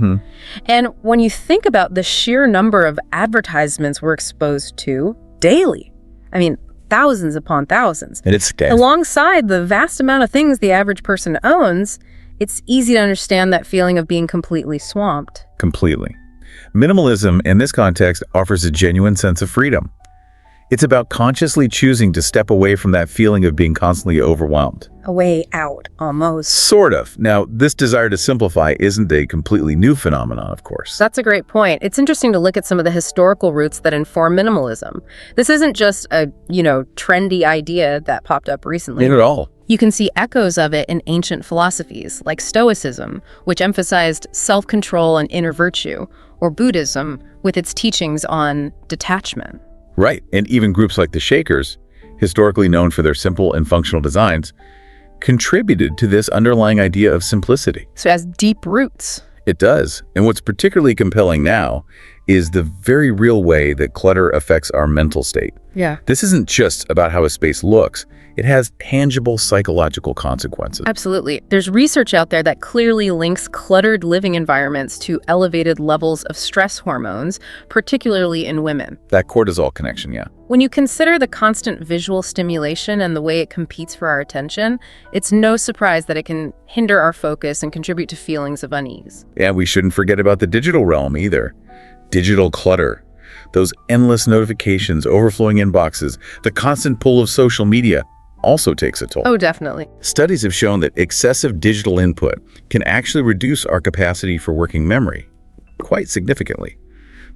S1: And when you think about the sheer number of advertisements we're exposed to daily, thousands upon thousands,
S2: And it's
S1: alongside the vast amount of things the average person owns, it's easy to understand that feeling of being completely swamped.
S2: completely. Minimalism in this context offers a genuine sense of freedom. It's about consciously choosing to step away from that feeling of being constantly overwhelmed.
S1: A way out, almost.
S2: Sort of. Now, this desire to simplify isn't a completely new phenomenon, of course.
S1: That's a great point. It's interesting to look at some of the historical roots that inform minimalism. This isn't just a, trendy idea that popped up recently.
S2: Not at all.
S1: You can see echoes of it in ancient philosophies, like Stoicism, which emphasized self-control and inner virtue, or Buddhism, with its teachings on detachment.
S2: Right. And even groups like the Shakers, historically known for their simple and functional designs, contributed to this underlying idea of simplicity.
S1: So it has deep roots.
S2: It does. And what's particularly compelling now is the very real way that clutter affects our mental state.
S1: Yeah.
S2: This isn't just about how a space looks. It has tangible psychological consequences.
S1: Absolutely. There's research out there that clearly links cluttered living environments to elevated levels of stress hormones, particularly in women.
S2: That cortisol connection, yeah.
S1: When you consider the constant visual stimulation and the way it competes for our attention, it's no surprise that it can hinder our focus and contribute to feelings of unease.
S2: And we shouldn't forget about the digital realm either. Digital clutter. Those endless notifications, overflowing inboxes, the constant pull of social media also takes a toll.
S1: Oh, definitely.
S2: Studies have shown that excessive digital input can actually reduce our capacity for working memory quite significantly.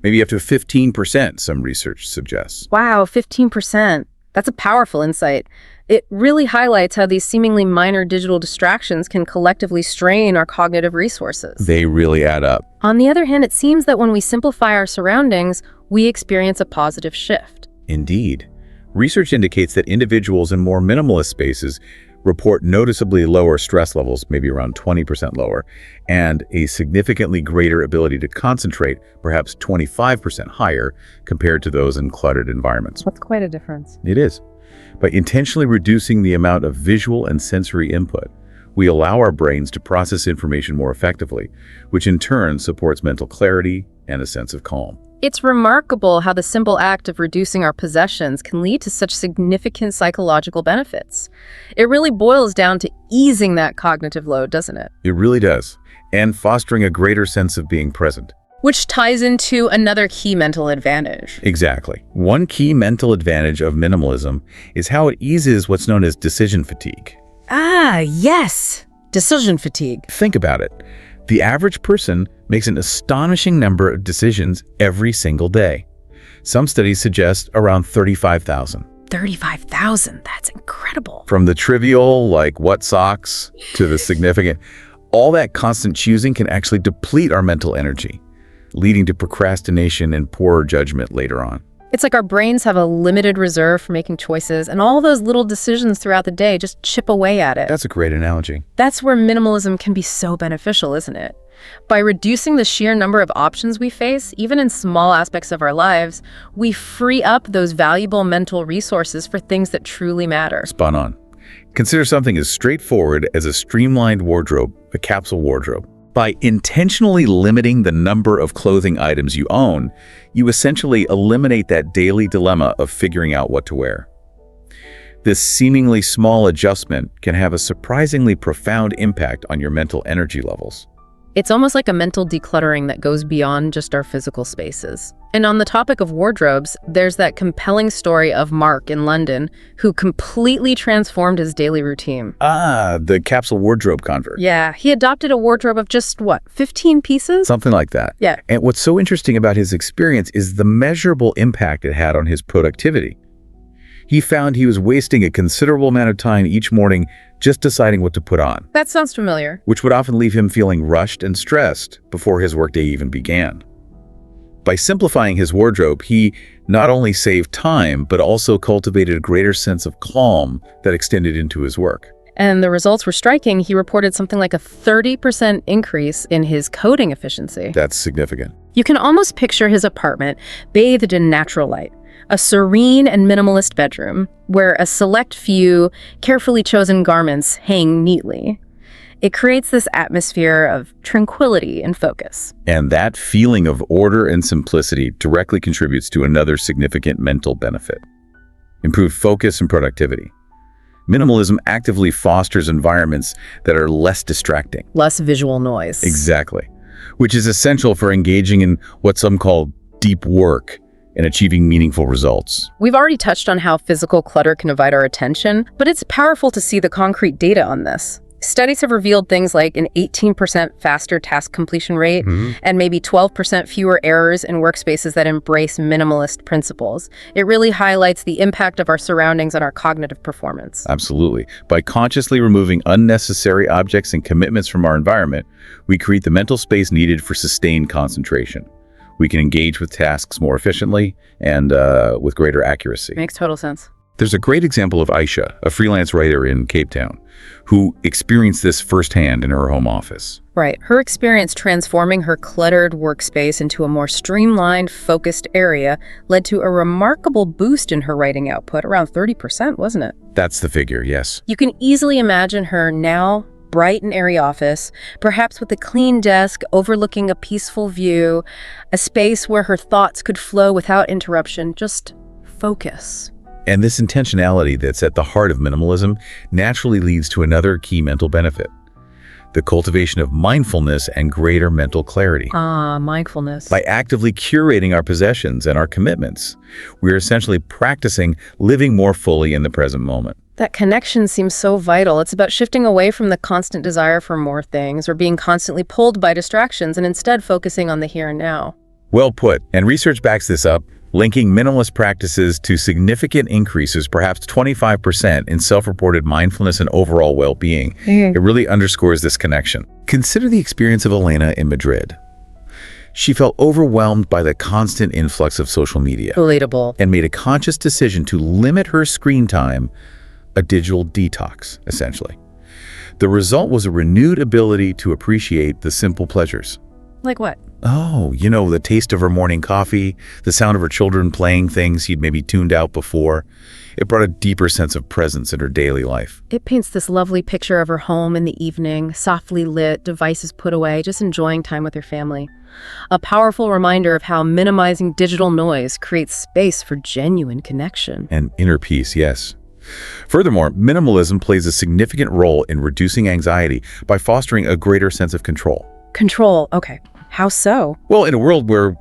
S2: Maybe up to 15%, some research suggests.
S1: Wow, 15%. That's a powerful insight. It really highlights how these seemingly minor digital distractions can collectively strain our cognitive resources.
S2: They really add up.
S1: On the other hand, it seems that when we simplify our surroundings, we experience a positive shift.
S2: Indeed. Research indicates that individuals in more minimalist spaces report noticeably lower stress levels, maybe around 20% lower, and a significantly greater ability to concentrate, perhaps 25% higher, compared to those in cluttered environments.
S1: That's quite a difference.
S2: It is. By intentionally reducing the amount of visual and sensory input, we allow our brains to process information more effectively, which in turn supports mental clarity and a sense of calm.
S1: It's remarkable how the simple act of reducing our possessions can lead to such significant psychological benefits. It really boils down to easing that cognitive load, doesn't it?
S2: It really does. And fostering a greater sense of being present.
S1: Which ties into another key mental advantage.
S2: Exactly. One key mental advantage of minimalism is how it eases what's known as decision fatigue.
S1: Ah, yes. Decision fatigue.
S2: Think about it. The average person makes an astonishing number of decisions every single day. Some studies suggest around 35,000.
S1: 35,000, that's incredible.
S2: From the trivial, like what socks, to the significant, all that constant choosing can actually deplete our mental energy, leading to procrastination and poorer judgment later on.
S1: It's like our brains have a limited reserve for making choices, and all those little decisions throughout the day just chip away at it.
S2: That's a great analogy.
S1: That's where minimalism can be so beneficial, isn't it? By reducing the sheer number of options we face, even in small aspects of our lives, we free up those valuable mental resources for things that truly matter.
S2: Spot on. Consider something as straightforward as a streamlined wardrobe, a capsule wardrobe. By intentionally limiting the number of clothing items you own, you essentially eliminate that daily dilemma of figuring out what to wear. This seemingly small adjustment can have a surprisingly profound impact on your mental energy levels.
S1: It's almost like a mental decluttering that goes beyond just our physical spaces. And on the topic of wardrobes, there's that compelling story of Mark in London who completely transformed his daily routine.
S2: The capsule wardrobe convert.
S1: Yeah, he adopted a wardrobe of just, 15 pieces?
S2: Something like that.
S1: Yeah.
S2: And what's so interesting about his experience is the measurable impact it had on his productivity. He found he was wasting a considerable amount of time each morning just deciding what to put on,
S1: That sounds familiar.
S2: which would often leave him feeling rushed and stressed before his workday even began. By simplifying his wardrobe, he not only saved time, but also cultivated a greater sense of calm that extended into his work.
S1: And the results were striking. He reported something like a 30% increase in his coding efficiency.
S2: That's significant.
S1: You can almost picture his apartment bathed in natural light. A serene and minimalist bedroom where a select few carefully chosen garments hang neatly. It creates this atmosphere of tranquility and focus.
S2: And that feeling of order and simplicity directly contributes to another significant mental benefit: improved focus and productivity. Minimalism actively fosters environments that are less distracting.
S1: Less visual noise.
S2: Exactly. Which is essential for engaging in what some call deep work and achieving meaningful results.
S1: We've already touched on how physical clutter can divide our attention, but it's powerful to see the concrete data on this. Studies have revealed things like an 18% faster task completion rate and maybe 12% fewer errors in workspaces that embrace minimalist principles. It really highlights the impact of our surroundings on our cognitive performance.
S2: Absolutely. By consciously removing unnecessary objects and commitments from our environment, we create the mental space needed for sustained concentration. We can engage with tasks more efficiently and with greater accuracy.
S1: Makes total sense.
S2: There's a great example of Aisha, a freelance writer in Cape Town, who experienced this firsthand in her home office.
S1: Right. Her experience transforming her cluttered workspace into a more streamlined, focused area led to a remarkable boost in her writing output, around 30%, wasn't it?
S2: That's the figure, yes.
S1: You can easily imagine her now bright and airy office, perhaps with a clean desk overlooking a peaceful view, a space where her thoughts could flow without interruption, just focus.
S2: And this intentionality that's at the heart of minimalism naturally leads to another key mental benefit: the cultivation of mindfulness and greater mental clarity.
S1: Mindfulness.
S2: By actively curating our possessions and our commitments, we're essentially practicing living more fully in the present moment.
S1: That connection seems so vital. It's about shifting away from the constant desire for more things or being constantly pulled by distractions and instead focusing on the here and now.
S2: Well put, and research backs this up, linking minimalist practices to significant increases, perhaps 25%, in self-reported mindfulness and overall well-being. It really underscores this connection. Consider the experience of Elena in Madrid. She felt overwhelmed by the constant influx of social media
S1: Relatable.
S2: and made a conscious decision to limit her screen time, a digital detox, essentially. The result was a renewed ability to appreciate the simple pleasures.
S1: Like what?
S2: Oh, the taste of her morning coffee, the sound of her children playing things he'd maybe tuned out before. It brought a deeper sense of presence in her daily life.
S1: It paints this lovely picture of her home in the evening, softly lit, devices put away, just enjoying time with her family. A powerful reminder of how minimizing digital noise creates space for genuine connection.
S2: And inner peace, yes. Furthermore, minimalism plays a significant role in reducing anxiety by fostering a greater sense of control.
S1: Control, okay. How so?
S2: Well, in a world where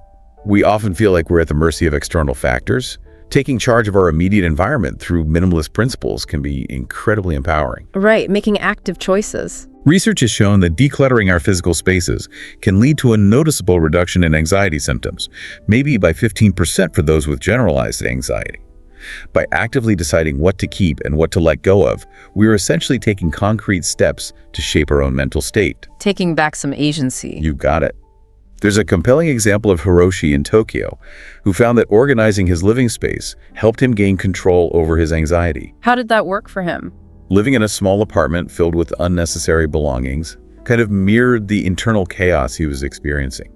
S2: we often feel like we're at the mercy of external factors, taking charge of our immediate environment through minimalist principles can be incredibly empowering.
S1: Right, making active choices.
S2: Research has shown that decluttering our physical spaces can lead to a noticeable reduction in anxiety symptoms, maybe by 15% for those with generalized anxiety. By actively deciding what to keep and what to let go of, we are essentially taking concrete steps to shape our own mental state.
S1: Taking back some agency.
S2: You got it. There's a compelling example of Hiroshi in Tokyo, who found that organizing his living space helped him gain control over his anxiety.
S1: How did that work for him?
S2: Living in a small apartment filled with unnecessary belongings kind of mirrored the internal chaos he was experiencing.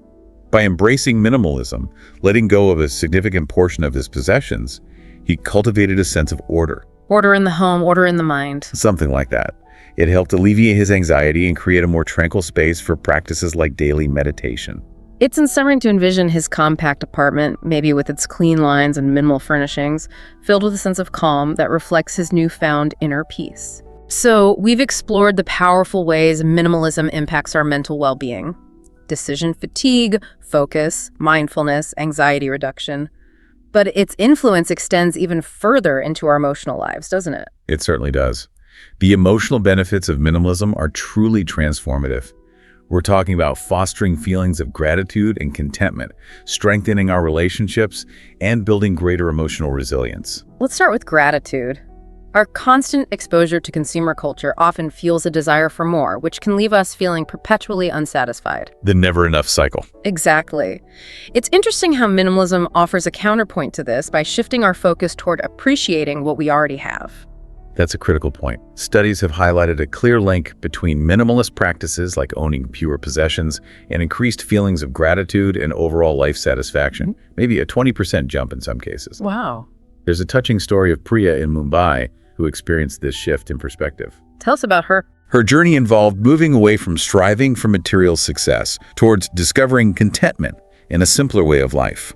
S2: By embracing minimalism, letting go of a significant portion of his possessions, he cultivated a sense of order.
S1: Order in the home, order in the mind.
S2: Something like that. It helped alleviate his anxiety and create a more tranquil space for practices like daily meditation.
S1: It's inspiring to envision his compact apartment, maybe with its clean lines and minimal furnishings, filled with a sense of calm that reflects his newfound inner peace. So, we've explored the powerful ways minimalism impacts our mental well-being. Decision fatigue, focus, mindfulness, anxiety reduction. But its influence extends even further into our emotional lives, doesn't it?
S2: It certainly does. The emotional benefits of minimalism are truly transformative. We're talking about fostering feelings of gratitude and contentment, strengthening our relationships, and building greater emotional resilience.
S1: Let's start with gratitude. Our constant exposure to consumer culture often fuels a desire for more, which can leave us feeling perpetually unsatisfied.
S2: The never enough cycle.
S1: Exactly. It's interesting how minimalism offers a counterpoint to this by shifting our focus toward appreciating what we already have.
S2: That's a critical point. Studies have highlighted a clear link between minimalist practices like owning fewer possessions and increased feelings of gratitude and overall life satisfaction, maybe a 20% jump in some cases.
S1: Wow.
S2: There's a touching story of Priya in Mumbai who experienced this shift in perspective.
S1: Tell us about her.
S2: Her journey involved moving away from striving for material success towards discovering contentment in a simpler way of life.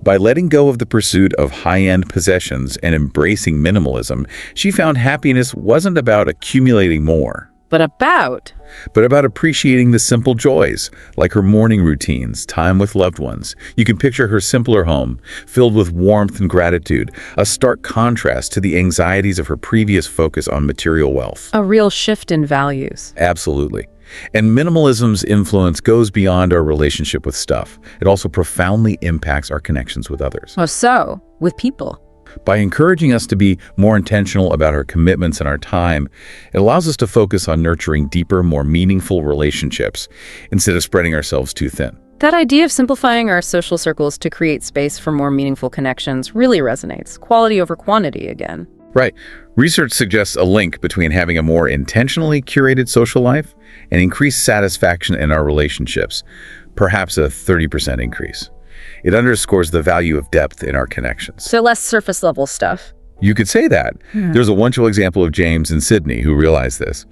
S2: By letting go of the pursuit of high-end possessions and embracing minimalism, she found happiness wasn't about accumulating more,
S1: but about
S2: appreciating the simple joys, like her morning routines, time with loved ones. You can picture her simpler home, filled with warmth and gratitude, a stark contrast to the anxieties of her previous focus on material wealth.
S1: A real shift in values.
S2: Absolutely. And minimalism's influence goes beyond our relationship with stuff. It also profoundly impacts our connections with others.
S1: Oh, so, with people.
S2: By encouraging us to be more intentional about our commitments and our time, it allows us to focus on nurturing deeper, more meaningful relationships instead of spreading ourselves too thin.
S1: That idea of simplifying our social circles to create space for more meaningful connections really resonates. Quality over quantity again.
S2: Right. Research suggests a link between having a more intentionally curated social life and increased satisfaction in our relationships, perhaps a 30% increase. It underscores the value of depth in our connections.
S1: So less surface level stuff.
S2: You could say that. There's a wonderful example of James in Sydney who realized this.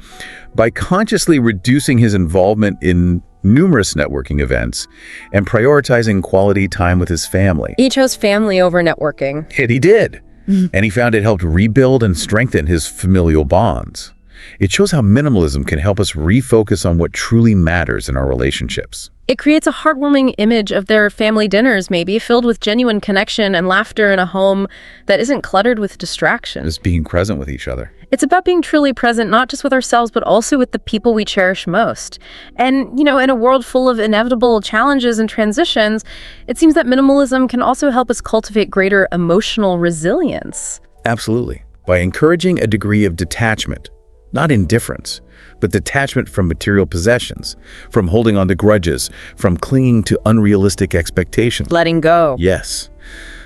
S2: By consciously reducing his involvement in numerous networking events and prioritizing quality time with his family.
S1: He chose family over networking.
S2: And he did. And he found it helped rebuild and strengthen his familial bonds. It shows how minimalism can help us refocus on what truly matters in our relationships.
S1: It creates a heartwarming image of their family dinners, maybe, filled with genuine connection and laughter in a home that isn't cluttered with distraction.
S2: Just being present with each other.
S1: It's about being truly present, not just with ourselves, but also with the people we cherish most. And, in a world full of inevitable challenges and transitions, it seems that minimalism can also help us cultivate greater emotional resilience.
S2: Absolutely. By encouraging a degree of detachment, not indifference, but detachment from material possessions, from holding on to grudges, from clinging to unrealistic expectations.
S1: Letting go.
S2: Yes.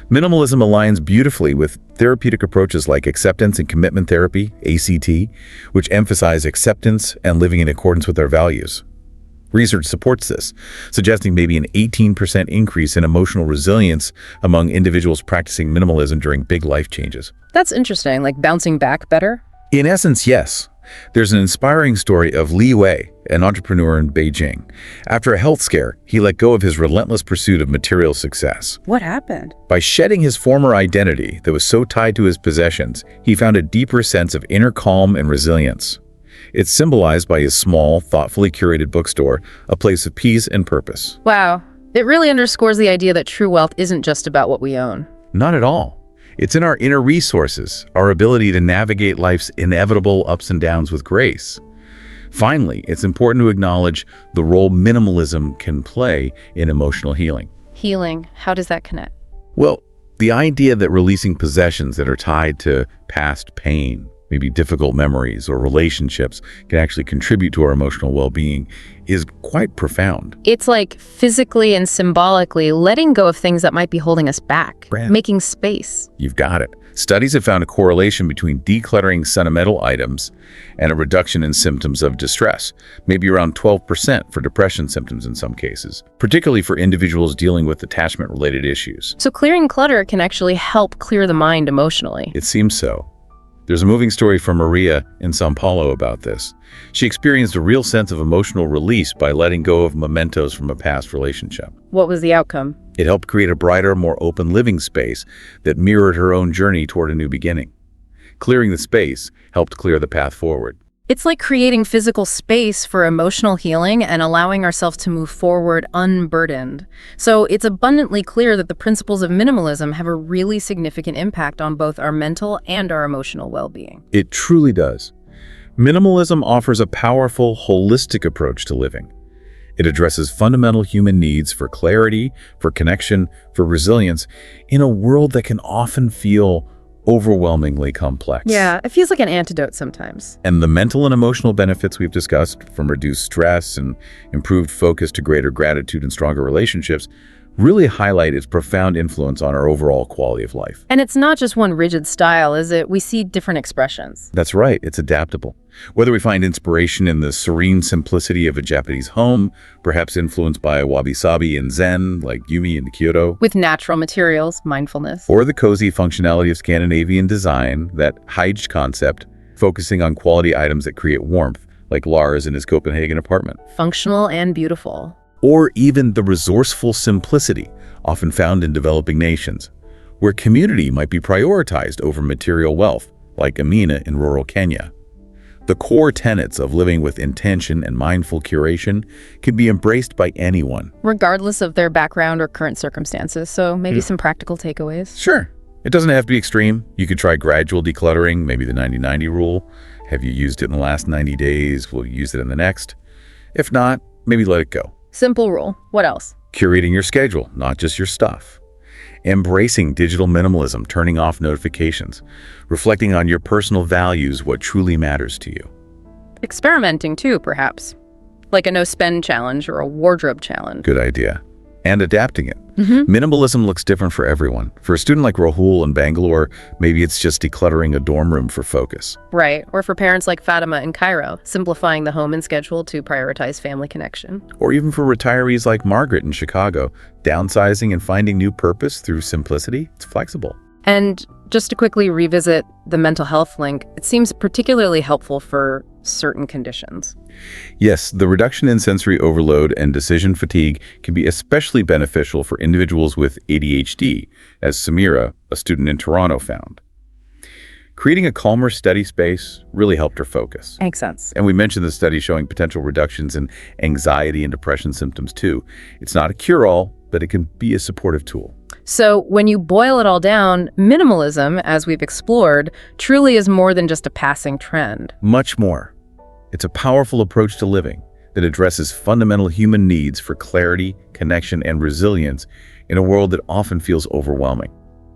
S2: Minimalism aligns beautifully with therapeutic approaches like acceptance and commitment therapy, ACT, which emphasize acceptance and living in accordance with our values. Research supports this, suggesting maybe an 18% increase in emotional resilience among individuals practicing minimalism during big life changes.
S1: That's interesting, like bouncing back better?
S2: In essence, yes. There's an inspiring story of Li Wei, an entrepreneur in Beijing. After a health scare, he let go of his relentless pursuit of material success.
S1: What happened?
S2: By shedding his former identity that was so tied to his possessions, he found a deeper sense of inner calm and resilience. It's symbolized by his small, thoughtfully curated bookstore, a place of peace and purpose.
S1: Wow. It really underscores the idea that true wealth isn't just about what we own.
S2: Not at all. It's in our inner resources, our ability to navigate life's inevitable ups and downs with grace. Finally, it's important to acknowledge the role minimalism can play in emotional healing.
S1: Healing, how does that connect?
S2: Well, the idea that releasing possessions that are tied to past pain, maybe difficult memories or relationships, can actually contribute to our emotional well-being is quite profound.
S1: It's like physically and symbolically letting go of things that might be holding us back, making space.
S2: You've got it. Studies have found a correlation between decluttering sentimental items and a reduction in symptoms of distress, maybe around 12% for depression symptoms in some cases, particularly for individuals dealing with attachment-related issues.
S1: So clearing clutter can actually help clear the mind emotionally.
S2: It seems so. There's a moving story from Maria in São Paulo about this. She experienced a real sense of emotional release by letting go of mementos from a past relationship.
S1: What was the outcome?
S2: It helped create a brighter, more open living space that mirrored her own journey toward a new beginning. Clearing the space helped clear the path forward.
S1: It's like creating physical space for emotional healing and allowing ourselves to move forward unburdened. So it's abundantly clear that the principles of minimalism have a really significant impact on both our mental and our emotional well-being.
S2: It truly does. Minimalism offers a powerful, holistic approach to living. It addresses fundamental human needs for clarity, for connection, for resilience, in a world that can often feel overwhelmingly complex.
S1: Yeah, it feels like an antidote sometimes.
S2: And the mental and emotional benefits we've discussed, from reduced stress and improved focus to greater gratitude and stronger relationships, really highlight its profound influence on our overall quality of life.
S1: And it's not just one rigid style, is it? We see different expressions.
S2: That's right, it's adaptable. Whether we find inspiration in the serene simplicity of a Japanese home, perhaps influenced by wabi-sabi and Zen, like Yumi in Kyoto,
S1: with natural materials, mindfulness,
S2: or the cozy functionality of Scandinavian design, that Hage concept, focusing on quality items that create warmth, like Lars in his Copenhagen apartment.
S1: Functional and beautiful.
S2: Or even the resourceful simplicity, often found in developing nations, where community might be prioritized over material wealth, like Amina in rural Kenya. The core tenets of living with intention and mindful curation can be embraced by anyone,
S1: regardless of their background or current circumstances, so maybe some practical takeaways.
S2: Sure. It doesn't have to be extreme. You could try gradual decluttering, maybe the 90-90 rule. Have you used it in the last 90 days? Will you use it in the next? If not, maybe let it go.
S1: Simple rule. What else?
S2: Curating your schedule, not just your stuff. Embracing digital minimalism, turning off notifications. Reflecting on your personal values, what truly matters to you.
S1: Experimenting too, perhaps. Like a no-spend challenge or a wardrobe challenge.
S2: Good idea. And adapting it. Minimalism looks different for everyone. For a student like Rahul in Bangalore, maybe it's just decluttering a dorm room for focus.
S1: Right. Or for parents like Fatima in Cairo, simplifying the home and schedule to prioritize family connection.
S2: Or even for retirees like Margaret in Chicago, downsizing and finding new purpose through simplicity. It's flexible.
S1: And just to quickly revisit the mental health link, it seems particularly helpful for certain conditions.
S2: Yes, the reduction in sensory overload and decision fatigue can be especially beneficial for individuals with ADHD, as Samira, a student in Toronto, found. Creating a calmer, steady space really helped her focus.
S1: Makes sense.
S2: And we mentioned the study showing potential reductions in anxiety and depression symptoms too. It's not a cure-all, but it can be a supportive tool.
S1: So when you boil it all down, minimalism, as we've explored, truly is more than just a passing trend.
S2: Much more. It's a powerful approach to living that addresses fundamental human needs for clarity, connection, and resilience in a world that often feels overwhelming.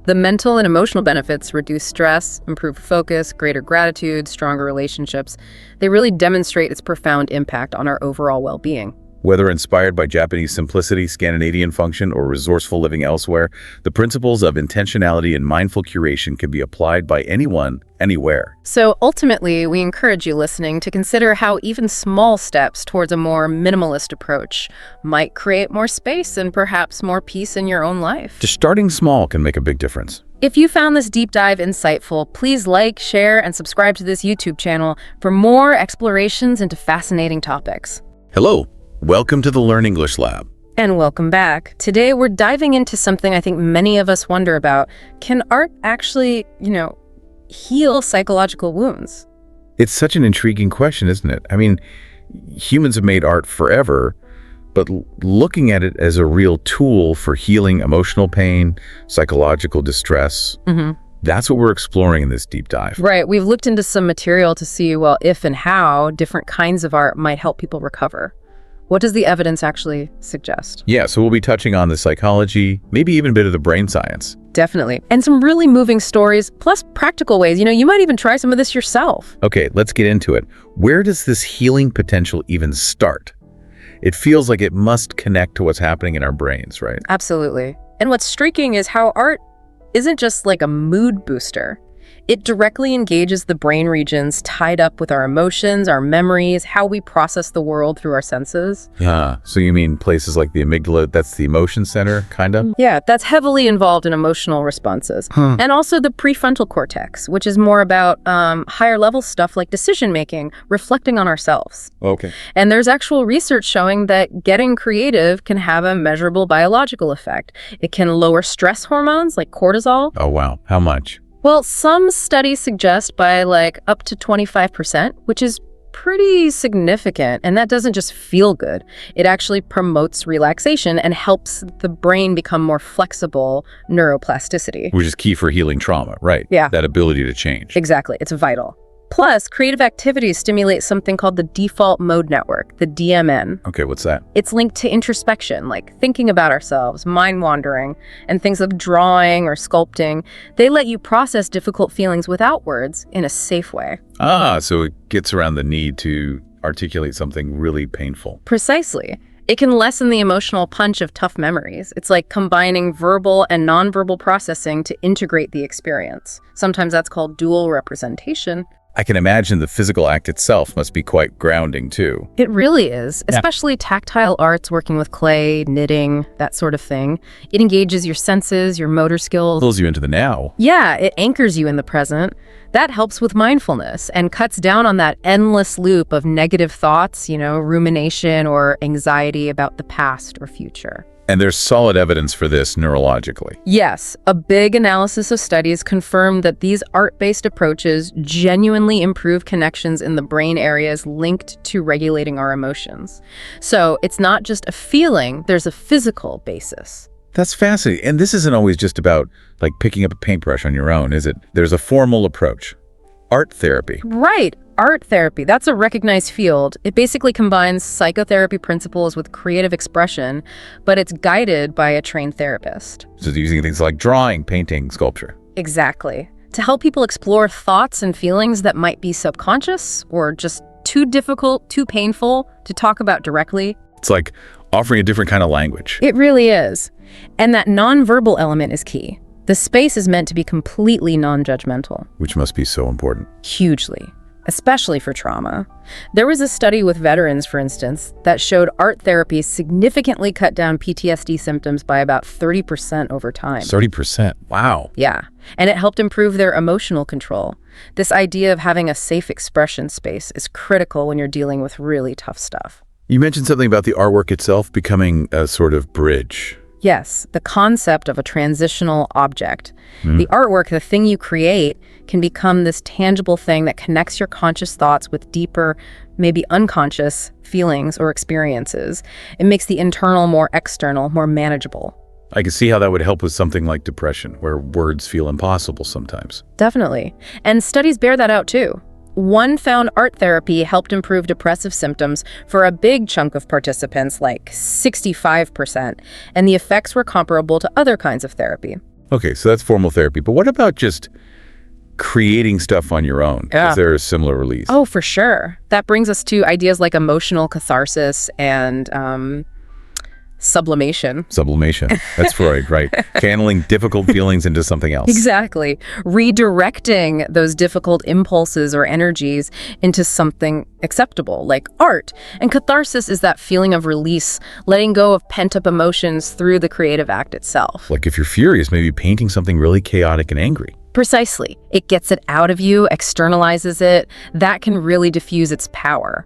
S1: The mental and emotional benefits reduce stress, improve focus, greater gratitude, stronger relationships. They really demonstrate its profound impact on our overall well-being.
S2: Whether inspired by Japanese simplicity, Scandinavian function, or resourceful living elsewhere, the principles of intentionality and mindful curation can be applied by anyone, anywhere.
S1: So ultimately, we encourage you listening to consider how even small steps towards a more minimalist approach might create more space and perhaps more peace in your own life.
S2: Just starting small can make a big difference.
S1: If you found this deep dive insightful, please like, share, and subscribe to this YouTube channel for more explorations into fascinating topics.
S2: Hello. Welcome to the Learn English Lab.
S1: And welcome back. Today, we're diving into something I think many of us wonder about. Can art actually, heal psychological wounds?
S2: It's such an intriguing question, isn't it? I mean, humans have made art forever, but looking at it as a real tool for healing emotional pain, psychological distress, That's what we're exploring in this deep dive.
S1: Right. We've looked into some material to see, well, if and how different kinds of art might help people recover. What does the evidence actually suggest?
S2: Yeah, so we'll be touching on the psychology, maybe even a bit of the brain science.
S1: Definitely. And some really moving stories, plus practical ways. You might even try some of this yourself.
S2: Okay, let's get into it. Where does this healing potential even start? It feels like it must connect to what's happening in our brains, right?
S1: Absolutely. And what's striking is how art isn't just like a mood booster. It directly engages the brain regions tied up with our emotions, our memories, how we process the world through our senses.
S2: Yeah, so you mean places like the amygdala, that's the emotion center, kind of?
S1: Yeah, that's heavily involved in emotional responses. And also the prefrontal cortex, which is more about higher level stuff like decision-making, reflecting on ourselves.
S2: Okay.
S1: And there's actual research showing that getting creative can have a measurable biological effect. It can lower stress hormones like cortisol.
S2: Oh, wow. How much?
S1: Well, some studies suggest by up to 25%, which is pretty significant. And that doesn't just feel good. It actually promotes relaxation and helps the brain become more flexible, neuroplasticity.
S2: Which is key for healing trauma, right?
S1: Yeah.
S2: That ability to change.
S1: Exactly. It's vital. Plus, creative activities stimulate something called the default mode network, the DMN.
S2: Okay, what's that?
S1: It's linked to introspection, like thinking about ourselves, mind wandering, and things like drawing or sculpting. They let you process difficult feelings without words in a safe way.
S2: Ah, so it gets around the need to articulate something really painful.
S1: Precisely. It can lessen the emotional punch of tough memories. It's like combining verbal and nonverbal processing to integrate the experience. Sometimes that's called dual representation.
S2: I can imagine the physical act itself must be quite grounding, too.
S1: It really is, especially tactile arts, working with clay, knitting, that sort of thing. It engages your senses, your motor skills.
S2: Pulls you into the now.
S1: Yeah, it anchors you in the present. That helps with mindfulness and cuts down on that endless loop of negative thoughts, rumination or anxiety about the past or future.
S2: And there's solid evidence for this neurologically.
S1: Yes, a big analysis of studies confirmed that these art-based approaches genuinely improve connections in the brain areas linked to regulating our emotions. So it's not just a feeling, there's a physical basis.
S2: That's fascinating. And this isn't always just about picking up a paintbrush on your own, is it? There's a formal approach. Art therapy.
S1: Right. Art therapy, that's a recognized field. It basically combines psychotherapy principles with creative expression, but it's guided by a trained therapist.
S2: So using things like drawing, painting, sculpture.
S1: Exactly. To help people explore thoughts and feelings that might be subconscious or just too difficult, too painful to talk about directly.
S2: It's like offering a different kind of language.
S1: It really is. And that nonverbal element is key. The space is meant to be completely non-judgmental.
S2: Which must be so important.
S1: Hugely. Especially for trauma. There was a study with veterans, for instance, that showed art therapy significantly cut down PTSD symptoms by about 30% over time.
S2: 30%? Wow.
S1: Yeah. And it helped improve their emotional control. This idea of having a safe expression space is critical when you're dealing with really tough stuff.
S2: You mentioned something about the artwork itself becoming a sort of bridge.
S1: Yes, the concept of a transitional object. The artwork, the thing you create, can become this tangible thing that connects your conscious thoughts with deeper, maybe unconscious feelings or experiences. It makes the internal more external, more manageable.
S2: I can see how that would help with something like depression, where words feel impossible sometimes.
S1: Definitely. And studies bear that out too. One found art therapy helped improve depressive symptoms for a big chunk of participants, like 65%, and the effects were comparable to other kinds of therapy.
S2: Okay, so that's formal therapy. But what about just creating stuff on your own?
S1: Yeah.
S2: Is there a similar release?
S1: Oh, for sure. That brings us to ideas like emotional catharsis and sublimation.
S2: Sublimation. That's Freud, right? Channeling difficult feelings into something else.
S1: Exactly. Redirecting those difficult impulses or energies into something acceptable, like art. And catharsis is that feeling of release, letting go of pent-up emotions through the creative act itself.
S2: Like if you're furious, maybe painting something really chaotic and angry.
S1: Precisely. It gets it out of you, externalizes it. That can really diffuse its power.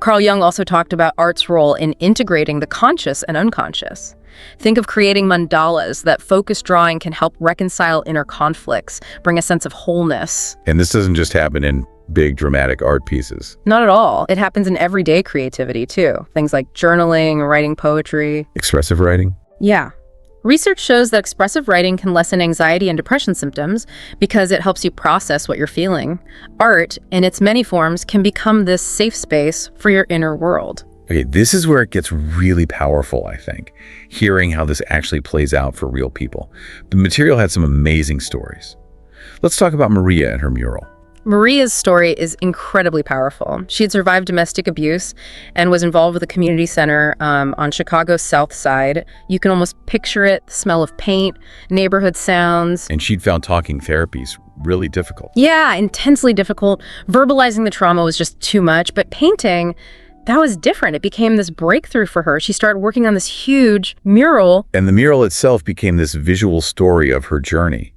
S1: Carl Jung also talked about art's role in integrating the conscious and unconscious. Think of creating mandalas. That focused drawing can help reconcile inner conflicts, bring a sense of wholeness.
S2: And this doesn't just happen in big dramatic art pieces.
S1: Not at all. It happens in everyday creativity too. Things like journaling, writing poetry.
S2: Expressive writing?
S1: Yeah. Research shows that expressive writing can lessen anxiety and depression symptoms because it helps you process what you're feeling. Art, in its many forms, can become this safe space for your inner world.
S2: Okay, this is where it gets really powerful, I think, hearing how this actually plays out for real people. The material had some amazing stories. Let's talk about Maria and her mural.
S1: Maria's story is incredibly powerful. She had survived domestic abuse and was involved with a community center on Chicago's South Side. You can almost picture it, the smell of paint, neighborhood sounds.
S2: And she'd found talking therapies really difficult.
S1: Yeah, intensely difficult. Verbalizing the trauma was just too much, but painting, that was different. It became this breakthrough for her. She started working on this huge mural.
S2: And the mural itself became this visual story of her journey,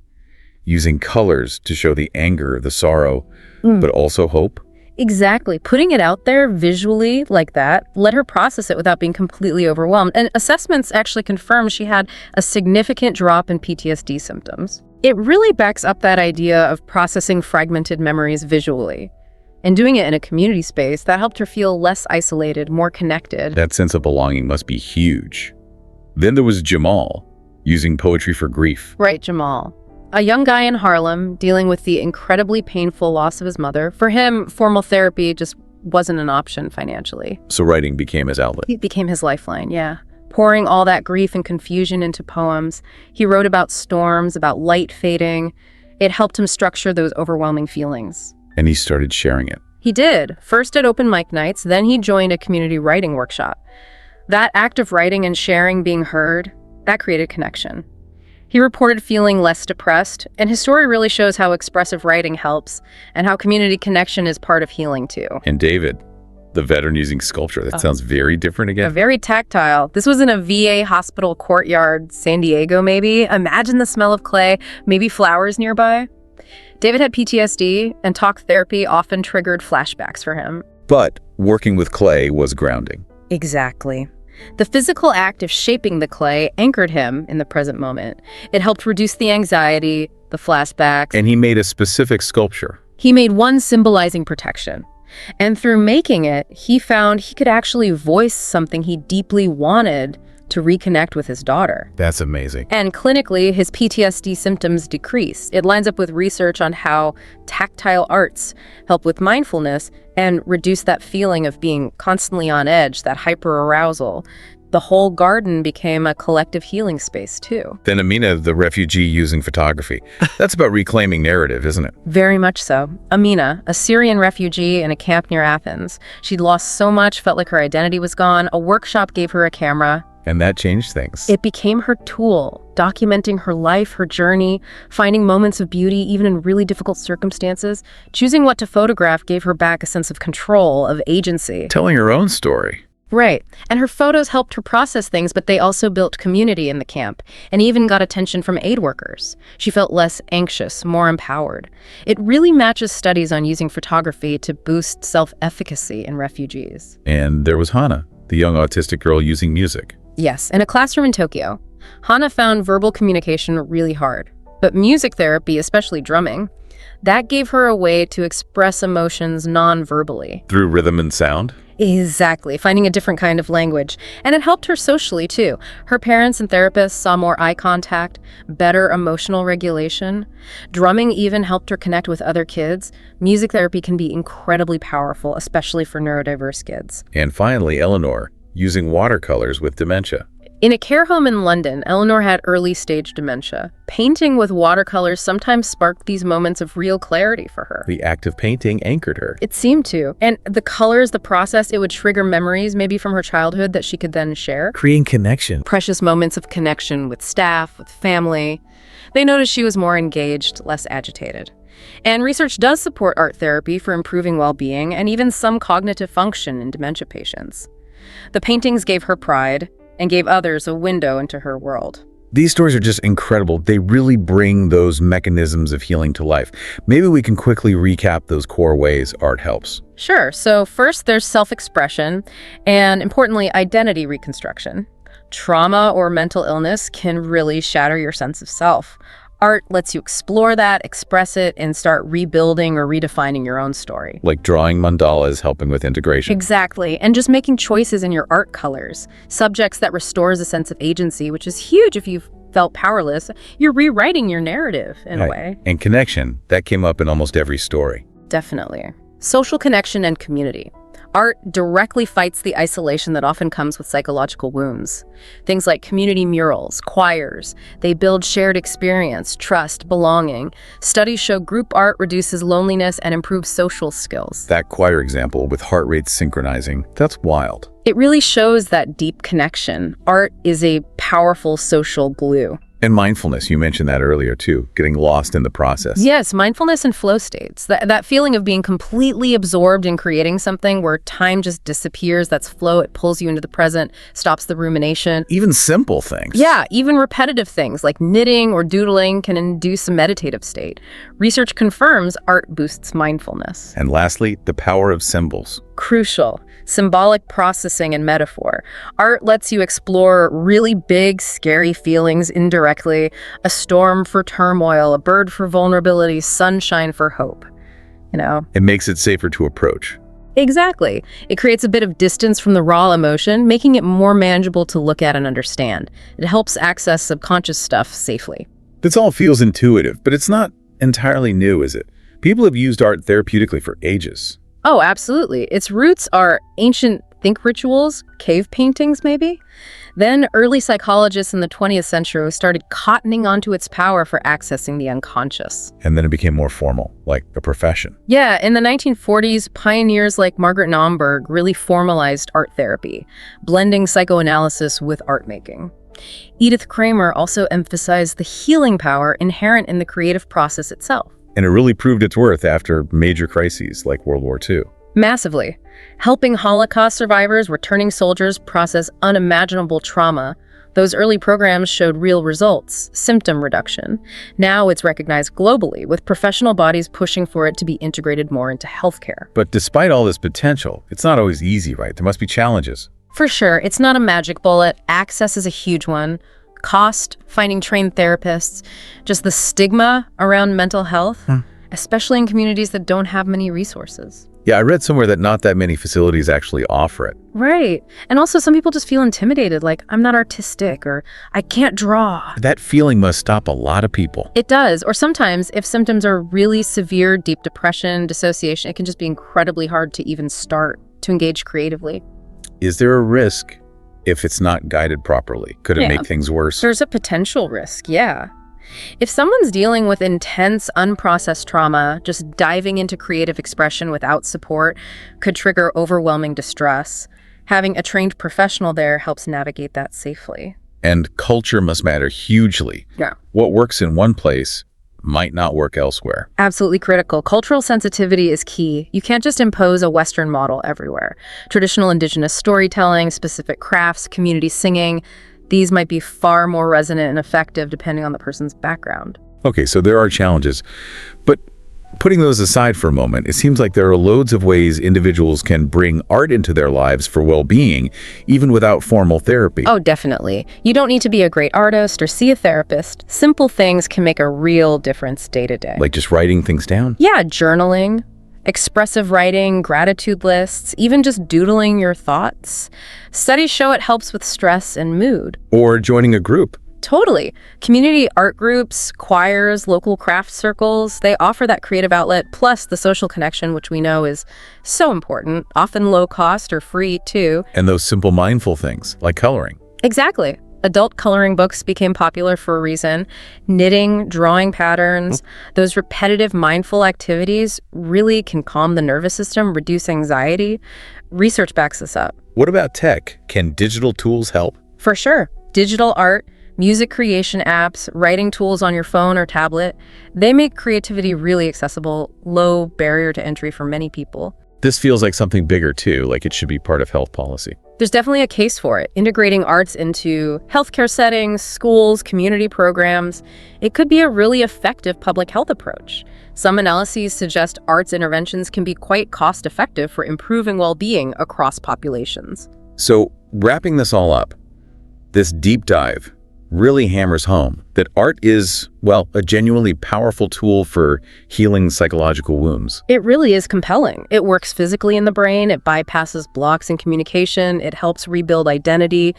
S2: using colors to show the anger, the sorrow, but also hope.
S1: Exactly. Putting it out there visually like that let her process it without being completely overwhelmed. And assessments actually confirmed she had a significant drop in PTSD symptoms. It really backs up that idea of processing fragmented memories visually. And doing it in a community space, that helped her feel less isolated, more connected.
S2: That sense of belonging must be huge. Then there was Jamal, using poetry for grief.
S1: Right, Jamal. A young guy in Harlem dealing with the incredibly painful loss of his mother. For him, formal therapy just wasn't an option financially.
S2: So writing became his outlet.
S1: It became his lifeline, yeah. Pouring all that grief and confusion into poems. He wrote about storms, about light fading. It helped him structure those overwhelming feelings.
S2: And he started sharing it.
S1: He did, first at open mic nights, then he joined a community writing workshop. That act of writing and sharing being heard, that created connection. He reported feeling less depressed, and his story really shows how expressive writing helps and how community connection is part of healing too.
S2: And David, the veteran using sculpture, that sounds very different again.
S1: Very tactile. This was in a VA hospital courtyard, San Diego maybe. Imagine the smell of clay, maybe flowers nearby. David had PTSD, and talk therapy often triggered flashbacks for him.
S2: But working with clay was grounding.
S1: Exactly. The physical act of shaping the clay anchored him in the present moment. It helped reduce the anxiety, the flashbacks.
S2: And he made a specific sculpture.
S1: He made one symbolizing protection. And through making it, he found he could actually voice something he deeply wanted to reconnect with his daughter.
S2: That's amazing.
S1: And clinically, his PTSD symptoms decrease. It lines up with research on how tactile arts help with mindfulness and reduce that feeling of being constantly on edge, that hyper-arousal. The whole garden became a collective healing space, too.
S2: Then Amina, the refugee using photography. That's about reclaiming narrative, isn't it?
S1: Very much so. Amina, a Syrian refugee in a camp near Athens. She'd lost so much, felt like her identity was gone. A workshop gave her a camera.
S2: And that changed things.
S1: It became her tool, documenting her life, her journey, finding moments of beauty, even in really difficult circumstances. Choosing what to photograph gave her back a sense of control, of agency.
S2: Telling her own story.
S1: Right. And her photos helped her process things, but they also built community in the camp and even got attention from aid workers. She felt less anxious, more empowered. It really matches studies on using photography to boost self-efficacy in refugees.
S2: And there was Hana, the young autistic girl using music.
S1: Yes, in a classroom in Tokyo, Hana found verbal communication really hard. But music therapy, especially drumming, that gave her a way to express emotions non-verbally.
S2: Through rhythm and sound?
S1: Exactly, finding a different kind of language. And it helped her socially, too. Her parents and therapists saw more eye contact, better emotional regulation. Drumming even helped her connect with other kids. Music therapy can be incredibly powerful, especially for neurodiverse kids.
S2: And finally, Eleanor, using watercolors with dementia.
S1: In a care home in London, Eleanor had early-stage dementia. Painting with watercolors sometimes sparked these moments of real clarity for her.
S2: The act of painting anchored her.
S1: It seemed to. And the colors, the process, it would trigger memories maybe from her childhood that she could then share.
S2: Creating connection.
S1: Precious moments of connection with staff, with family. They noticed she was more engaged, less agitated. And research does support art therapy for improving well-being and even some cognitive function in dementia patients. The paintings gave her pride and gave others a window into her world.
S2: These stories are just incredible. They really bring those mechanisms of healing to life. Maybe we can quickly recap those core ways art helps.
S1: Sure. So first, there's self-expression and, importantly, identity reconstruction. Trauma or mental illness can really shatter your sense of self. Art lets you explore that, express it, and start rebuilding or redefining your own story.
S2: Like drawing mandalas helping with integration.
S1: Exactly. And just making choices in your art colors. Subjects that restores a sense of agency, which is huge if you've felt powerless, you're rewriting your narrative in a way.
S2: And connection, that came up in almost every story.
S1: Definitely. Social connection and community. Art directly fights the isolation that often comes with psychological wounds. Things like community murals, choirs, they build shared experience, trust, belonging. Studies show group art reduces loneliness and improves social skills.
S2: That choir example with heart rates synchronizing, that's wild.
S1: It really shows that deep connection. Art is a powerful social glue.
S2: And mindfulness, you mentioned that earlier too, getting lost in the process.
S1: Yes, mindfulness and flow states. That feeling of being completely absorbed in creating something where time just disappears, that's flow, it pulls you into the present, stops the rumination.
S2: Even simple things.
S1: Yeah, even repetitive things like knitting or doodling can induce a meditative state. Research confirms art boosts mindfulness.
S2: And lastly, the power of symbols.
S1: Crucial. Symbolic processing and metaphor. Art lets you explore really big, scary feelings indirectly. A storm for turmoil, a bird for vulnerability, sunshine for hope.
S2: It makes it safer to approach.
S1: Exactly. It creates a bit of distance from the raw emotion, making it more manageable to look at and understand. It helps access subconscious stuff safely.
S2: This all feels intuitive, but it's not entirely new, is it? People have used art therapeutically for ages.
S1: Oh, absolutely. Its roots are ancient think rituals, cave paintings maybe. Then early psychologists in the 20th century started cottoning onto its power for accessing the unconscious.
S2: And then it became more formal, like a profession.
S1: Yeah, in the 1940s, pioneers like Margaret Naumburg really formalized art therapy, blending psychoanalysis with art making. Edith Kramer also emphasized the healing power inherent in the creative process itself.
S2: And it really proved its worth after major crises like World War II.
S1: Massively. Helping Holocaust survivors, returning soldiers process unimaginable trauma. Those early programs showed real results, symptom reduction. Now it's recognized globally, with professional bodies pushing for it to be integrated more into healthcare.
S2: But despite all this potential, it's not always easy, right? There must be challenges.
S1: For sure, it's not a magic bullet. Access is a huge one. Cost, finding trained therapists, just the stigma around mental health, especially in communities that don't have many resources.
S2: Yeah, I read somewhere that not that many facilities actually offer it.
S1: Right. And also some people just feel intimidated, like, I'm not artistic or I can't draw.
S2: That feeling must stop a lot of people.
S1: It does. Or sometimes if symptoms are really severe, deep depression, dissociation, it can just be incredibly hard to even start to engage creatively.
S2: Is there a risk if it's not guided properly? Could it make things worse?
S1: There's a potential risk, yeah. If someone's dealing with intense, unprocessed trauma, just diving into creative expression without support could trigger overwhelming distress. Having a trained professional there helps navigate that safely.
S2: And culture must matter hugely.
S1: Yeah.
S2: What works in one place might not work elsewhere.
S1: Absolutely critical. Cultural sensitivity is key. You can't just impose a Western model everywhere. Traditional indigenous storytelling, specific crafts, community singing, these might be far more resonant and effective depending on the person's background.
S2: Okay, so there are challenges, but putting those aside for a moment, it seems like there are loads of ways individuals can bring art into their lives for well-being, even without formal therapy.
S1: Oh, definitely. You don't need to be a great artist or see a therapist. Simple things can make a real difference day to day.
S2: Like just writing things down?
S1: Yeah, journaling, expressive writing, gratitude lists, even just doodling your thoughts. Studies show it helps with stress and mood.
S2: Or joining a group.
S1: Totally. Community art groups, choirs, local craft circles, they offer that creative outlet, plus the social connection, which we know is so important, often low cost or free too.
S2: And those simple mindful things, like coloring.
S1: Exactly. Adult coloring books became popular for a reason. Knitting, drawing patterns, those repetitive mindful activities really can calm the nervous system, reduce anxiety. Research backs this up.
S2: What about tech? Can digital tools help?
S1: For sure. Digital art, music creation apps, writing tools on your phone or tablet, they make creativity really accessible, low barrier to entry for many people.
S2: This feels like something bigger too, like it should be part of health policy.
S1: There's definitely a case for it. Integrating arts into healthcare settings, schools, community programs, it could be a really effective public health approach. Some analyses suggest arts interventions can be quite cost-effective for improving well-being across populations.
S2: So, wrapping this all up, this deep dive, really hammers home that art is, well, a genuinely powerful tool for healing psychological wounds.
S1: It really is compelling. It works physically in the brain, it bypasses blocks in communication, it helps rebuild identity,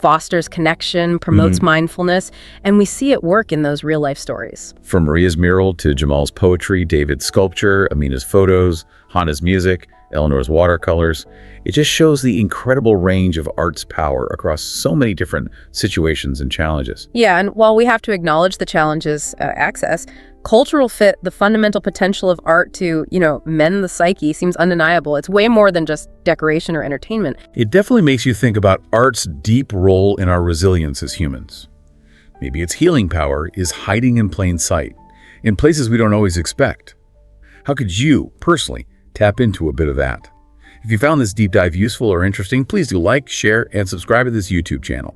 S1: fosters connection, promotes mindfulness, and we see it work in those real-life stories.
S2: From Maria's mural to Jamal's poetry, David's sculpture, Amina's photos, Hannah's music, Eleanor's watercolors, it just shows the incredible range of art's power across so many different situations and challenges.
S1: Yeah, and while we have to acknowledge the challenges access, cultural fit, the fundamental potential of art to, mend the psyche seems undeniable. It's way more than just decoration or entertainment.
S2: It definitely makes you think about art's deep role in our resilience as humans. Maybe its healing power is hiding in plain sight, in places we don't always expect. How could you, personally, tap into a bit of that? If you found this deep dive useful or interesting, please do like, share, and subscribe to this YouTube channel.